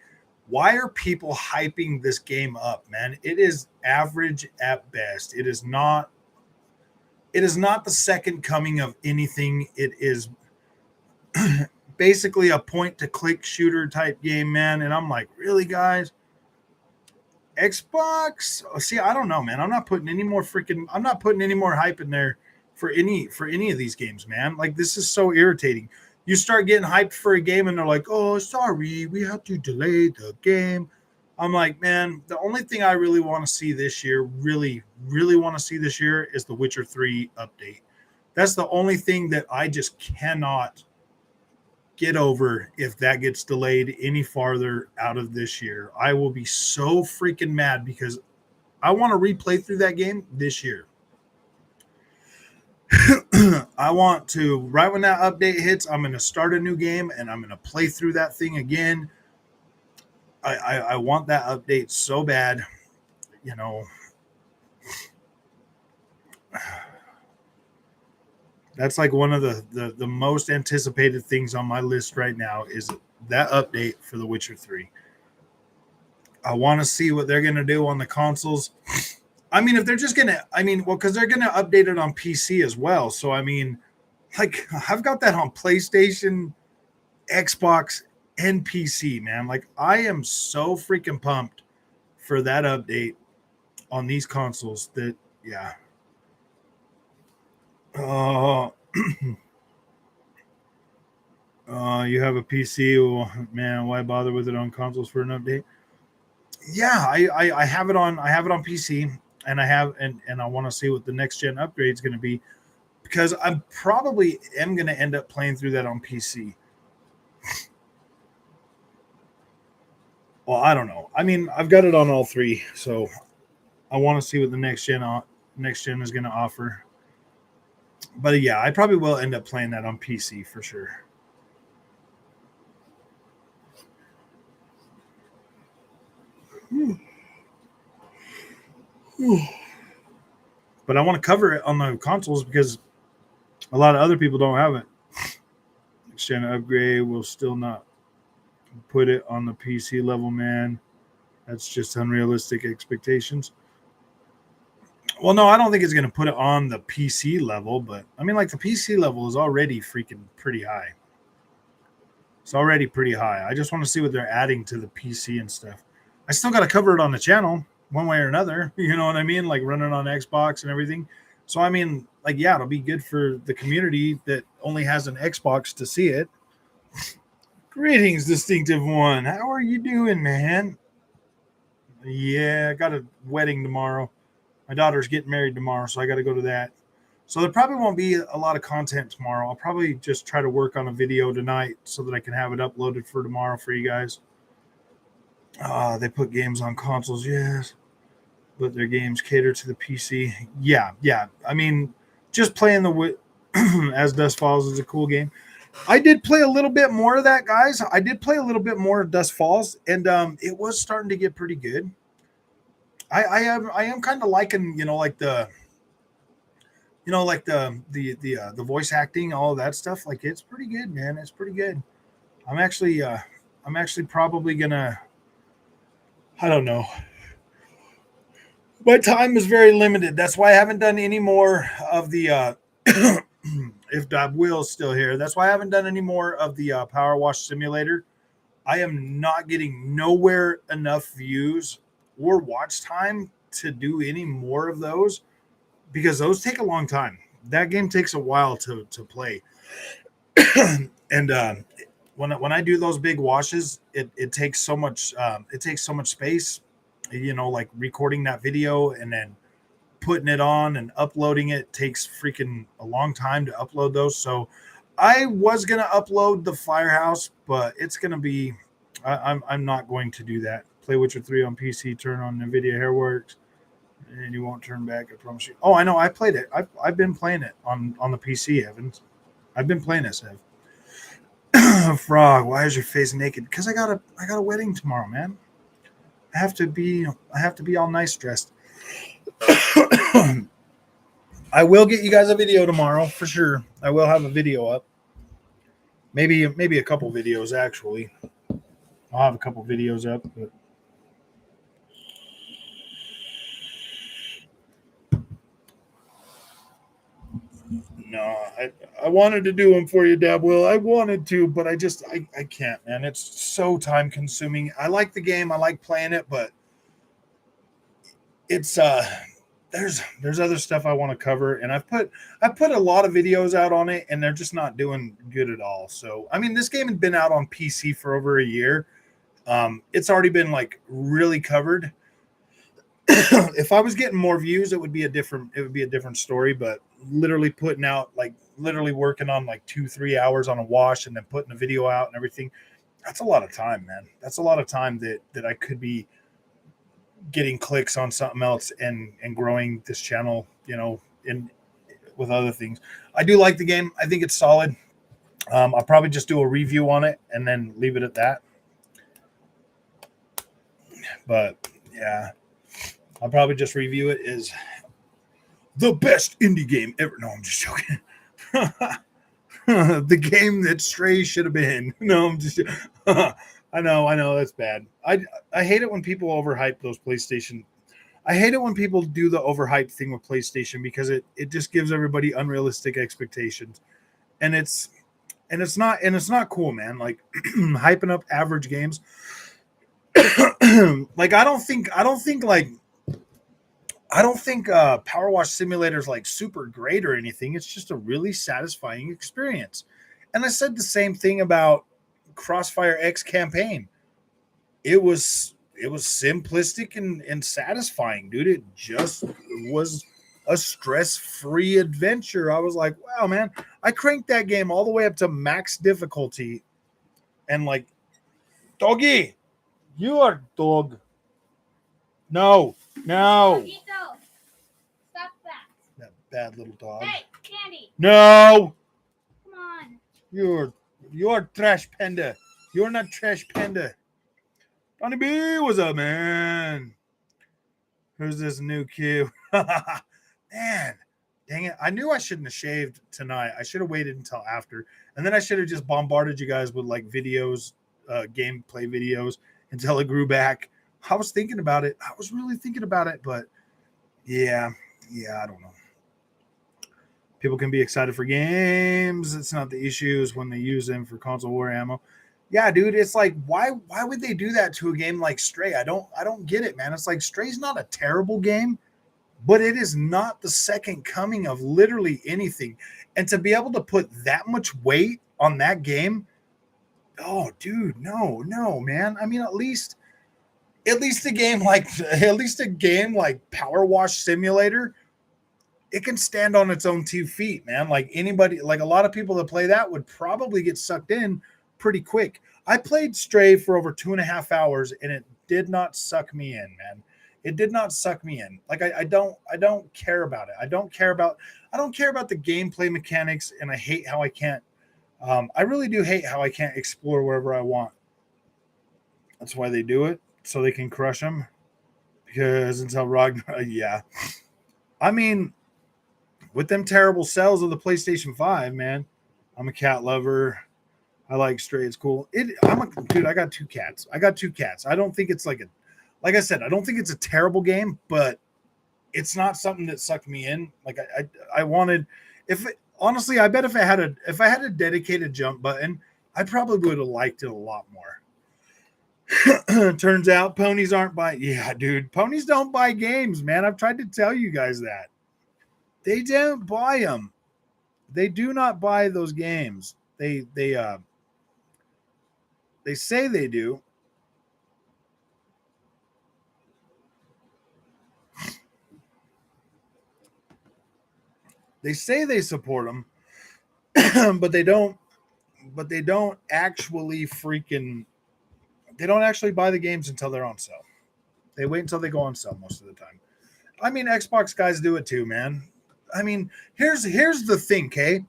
A: why are people hyping this game up, man? It is average at best. It is not the second coming of anything. It is basically a point to click shooter type game, man. And I'm like, really, guys? Xbox? See, I don't know, man. I'm not putting any more hype in there for any of these games, man. Like, this is so irritating. You start getting hyped for a game and they're like, oh, sorry, we have to delay the game. I'm like, man, the only thing I really want to see this year, really, really want to see this year is the Witcher 3 update. That's the only thing that I just cannot get over if that gets delayed any farther out of this year. I will be so freaking mad because I want to replay through that game this year. I want to, right when that update hits, I'm going to start a new game and I'm going to play through that thing again. I want that update so bad, you know. That's like one of the most anticipated things on my list right now is that update for The Witcher 3. I want to see what they're going to do on the consoles. I mean, if they're just going to, because they're going to update it on PC as well. So, I mean, like, I've got that on PlayStation, Xbox, and PC, man. Like, I am so freaking pumped for that update on these consoles that, yeah. You have a PC. Well, man, why bother with it on consoles for an update? Yeah, I have it on PC, and I want to see what the next gen upgrade is going to be, because I'm probably am going to end up playing through that on PC. Well, I don't know. I mean, I've got it on all three, so I want to see what the next gen is going to offer. But yeah, I probably will end up playing that on PC for sure. But I want to cover it on the consoles because a lot of other people don't have it. Next gen upgrade will still not put it on the PC level, man. That's just unrealistic expectations. Well, no, I don't think it's going to put it on the PC level, but I mean, like, the PC level is already freaking pretty high. It's already pretty high. I just want to see what they're adding to the PC and stuff. I still got to cover it on the channel one way or another. You know what I mean? Like, running on Xbox and everything. So, I mean, like, yeah, it'll be good for the community that only has an Xbox to see it. Greetings, Distinctive One. How are you doing, man? Yeah, I got a wedding tomorrow. My daughter's getting married tomorrow, so I got to go to that. So there probably won't be a lot of content tomorrow. I'll probably just try to work on a video tonight so that I can have it uploaded for tomorrow for you guys. They put games on consoles, yes, but their games cater to the PC. Yeah, yeah. I mean, just playing the As Dust Falls is a cool game. I did play a little bit more of that, guys. I did play a little bit more of Dust Falls, and it was starting to get pretty good. I am kind of liking, like the voice acting, all of that stuff. Like it's pretty good, man. It's pretty good. I'm actually probably gonna. I don't know. My time is very limited. That's why I haven't done any more of the. If Dob Will's still here, that's why I haven't done any more of the Power Wash Simulator. I am not getting nowhere enough views or watch time to do any more of those because those take a long time. That game takes a while to play. And when I do those big washes, it takes so much space, like recording that video and then putting it on and uploading it takes freaking a long time to upload those. So I was gonna upload the Firehouse, but it's gonna be I'm not going to do that. Play Witcher 3 on PC, turn on NVIDIA Hairworks, and you won't turn back, I promise you. Oh, I know, I played it. I've been playing it on the PC, Evans. I've been playing this, Ev. Frog, why is your face naked? Because I got a wedding tomorrow, man. I have to be all nice dressed. I will get you guys a video tomorrow for sure. I will have a video up. Maybe a couple videos actually. I'll have a couple videos up, but no, I wanted to do them for you, Dab Will. I wanted to, but I can't, man. It's so time consuming. I like the game, I like playing it, but it's there's other stuff I want to cover, and I've put a lot of videos out on it, and they're just not doing good at all. So I mean, this game had been out on PC for over a year. It's already been like really covered. If I was getting more views, it would be a different story. But literally working on like 2-3 hours on a wash and then putting a video out and everything, that's a lot of time, man. That's a lot of time that I could be getting clicks on something else and growing this channel, in with other things. I do like the game. I think it's solid. I'll probably just do a review on it and then leave it at that. But yeah, I'll probably just review it as the best indie game ever. No, I'm just joking. The game that Stray should have been. No, I'm just I know that's bad. I hate it when people overhype those PlayStation. I hate it when people do the overhyped thing with PlayStation because it just gives everybody unrealistic expectations. And it's not cool, man. Like hyping up average games. Like I don't think Power Wash Simulator is like super great or anything. It's just a really satisfying experience. And I said the same thing about Crossfire X Campaign. It was simplistic and satisfying, dude. It just was a stress-free adventure. I was like, wow, man. I cranked that game all the way up to max difficulty. And like, doggy, you are dog. No.
B: Dogito, stop that.
A: That bad little dog.
B: Hey, Candy.
A: No.
B: Come on.
A: You're trash panda. You're not trash panda. Donnie B, what's up, man? Who's this new Q? Man, dang it. I knew I shouldn't have shaved tonight. I should have waited until after. And then I should have just bombarded you guys with like videos, gameplay videos until it grew back. I was thinking about it. I was really thinking about it, but yeah, I don't know. People can be excited for games. It's not the issues when they use them for console war ammo. Yeah, dude, it's like why would they do that to a game like Stray? I don't get it, man. It's like Stray's not a terrible game, but it is not the second coming of literally anything. And to be able to put that much weight on that game, oh, dude, no, man. I mean, at least a game like Power Wash Simulator, it can stand on its own 2 feet, man. Like anybody, like a lot of people that play that would probably get sucked in pretty quick. I played Stray for over 2.5 hours and it did not suck me in, man. It did not suck me in. Like I don't care about it. I don't care about the gameplay mechanics, and I hate how I can't. I really do hate how I can't explore wherever I want. That's why they do it, so they can crush them. Because until Ragnarok, yeah. I mean, with them terrible sales of the PlayStation 5, man, I'm a cat lover. I like Stray. It's cool. Dude, I got 2 cats. I don't think it's like I said, I don't think it's a terrible game, but it's not something that sucked me in. Like I wanted, honestly, I bet if I had a dedicated jump button, I probably would have liked it a lot more. Turns out ponies aren't yeah, dude, ponies don't buy games, man. I've tried to tell you guys that. They don't buy them. They do not buy those games. They say they do. They say they support them, but they don't. But they don't actually They don't actually buy the games until they're on sale. They wait until they go on sale most of the time. I mean, Xbox guys do it too, man. I mean, here's the thing, okay?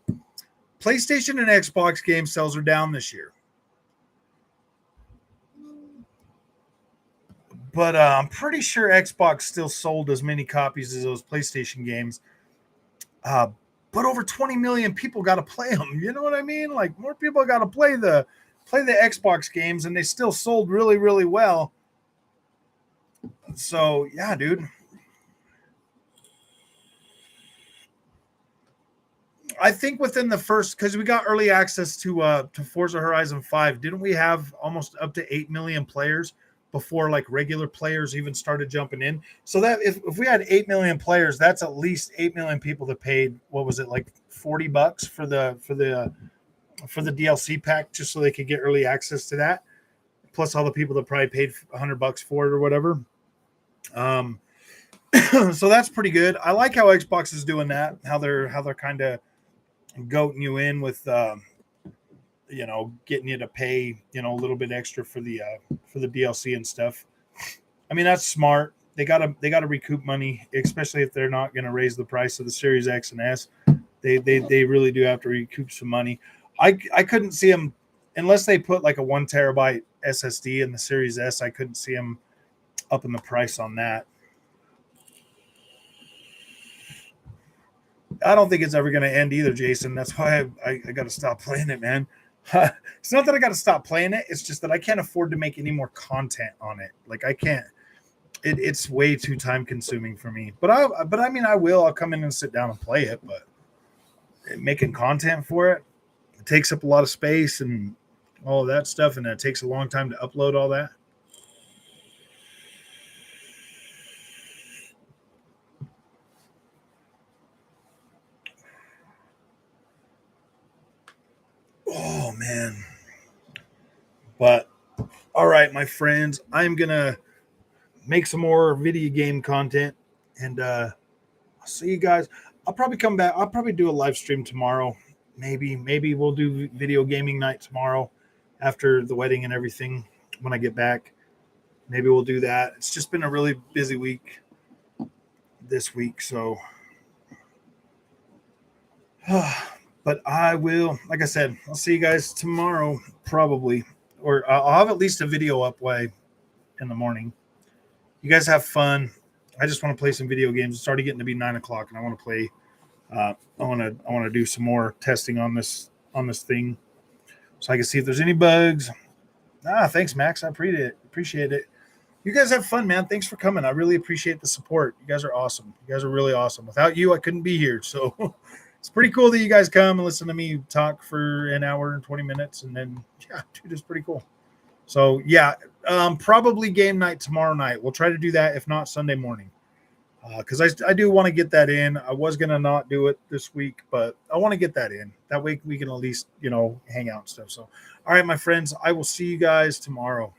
A: PlayStation and Xbox game sales are down this year. But I'm pretty sure Xbox still sold as many copies as those PlayStation games. But over 20 million people got to play them. You know what I mean? Like more people got to play the Xbox games, and they still sold really, really well. So yeah, dude. I think within the first, because we got early access to Forza Horizon 5, didn't we have almost up to 8 million players before like regular players even started jumping in? So that if we had 8 million players, that's at least 8 million people that paid, what was it, like $40 for the DLC pack just so they could get early access to that, plus all the people that probably paid $100 for it or whatever. So that's pretty good. I like how Xbox is doing that, how they're kind of goating you in with getting you to pay a little bit extra for the DLC and stuff. I mean, that's smart. They gotta recoup money, especially if they're not going to raise the price of the Series X and S. They really do have to recoup some money. I couldn't see them unless they put like a 1 terabyte SSD in the Series S. I couldn't see them upping the price on that. I don't think it's ever going to end either, Jason. That's why I got to stop playing it, man. It's not that I got to stop playing it. It's just that I can't afford to make any more content on it. Like I can't. It's way too time consuming for me. But I mean, I will. I'll come in and sit down and play it. But making content for it takes up a lot of space and all of that stuff, and it takes a long time to upload all that. Oh man. But all right, my friends, I'm gonna make some more video game content, and I'll see you guys. I'll probably come back. I'll probably do a live stream tomorrow. Maybe we'll do video gaming night tomorrow after the wedding and everything when I get back. Maybe we'll do that. It's just been a really busy week this week, so but I will, like I said, I'll see you guys tomorrow probably, or I'll have at least a video up way in the morning. You guys have fun. I just want to play some video games. It's already getting to be 9:00, and I want to play. I want to do some more testing on this thing, so I can see if there's any bugs. Thanks, Max. I appreciate it. You guys have fun, man. Thanks for coming. I really appreciate the support. You guys are awesome. You guys are really awesome. Without you, I couldn't be here. So it's pretty cool that you guys come and listen to me talk for an hour and 20 minutes, and then dude, it's pretty cool. So yeah, probably game night tomorrow night. We'll try to do that. If not, Sunday morning. Because I do want to get that in. I was going to not do it this week, but I want to get that in. That way we can at least, hang out and stuff. So, all right, my friends, I will see you guys tomorrow.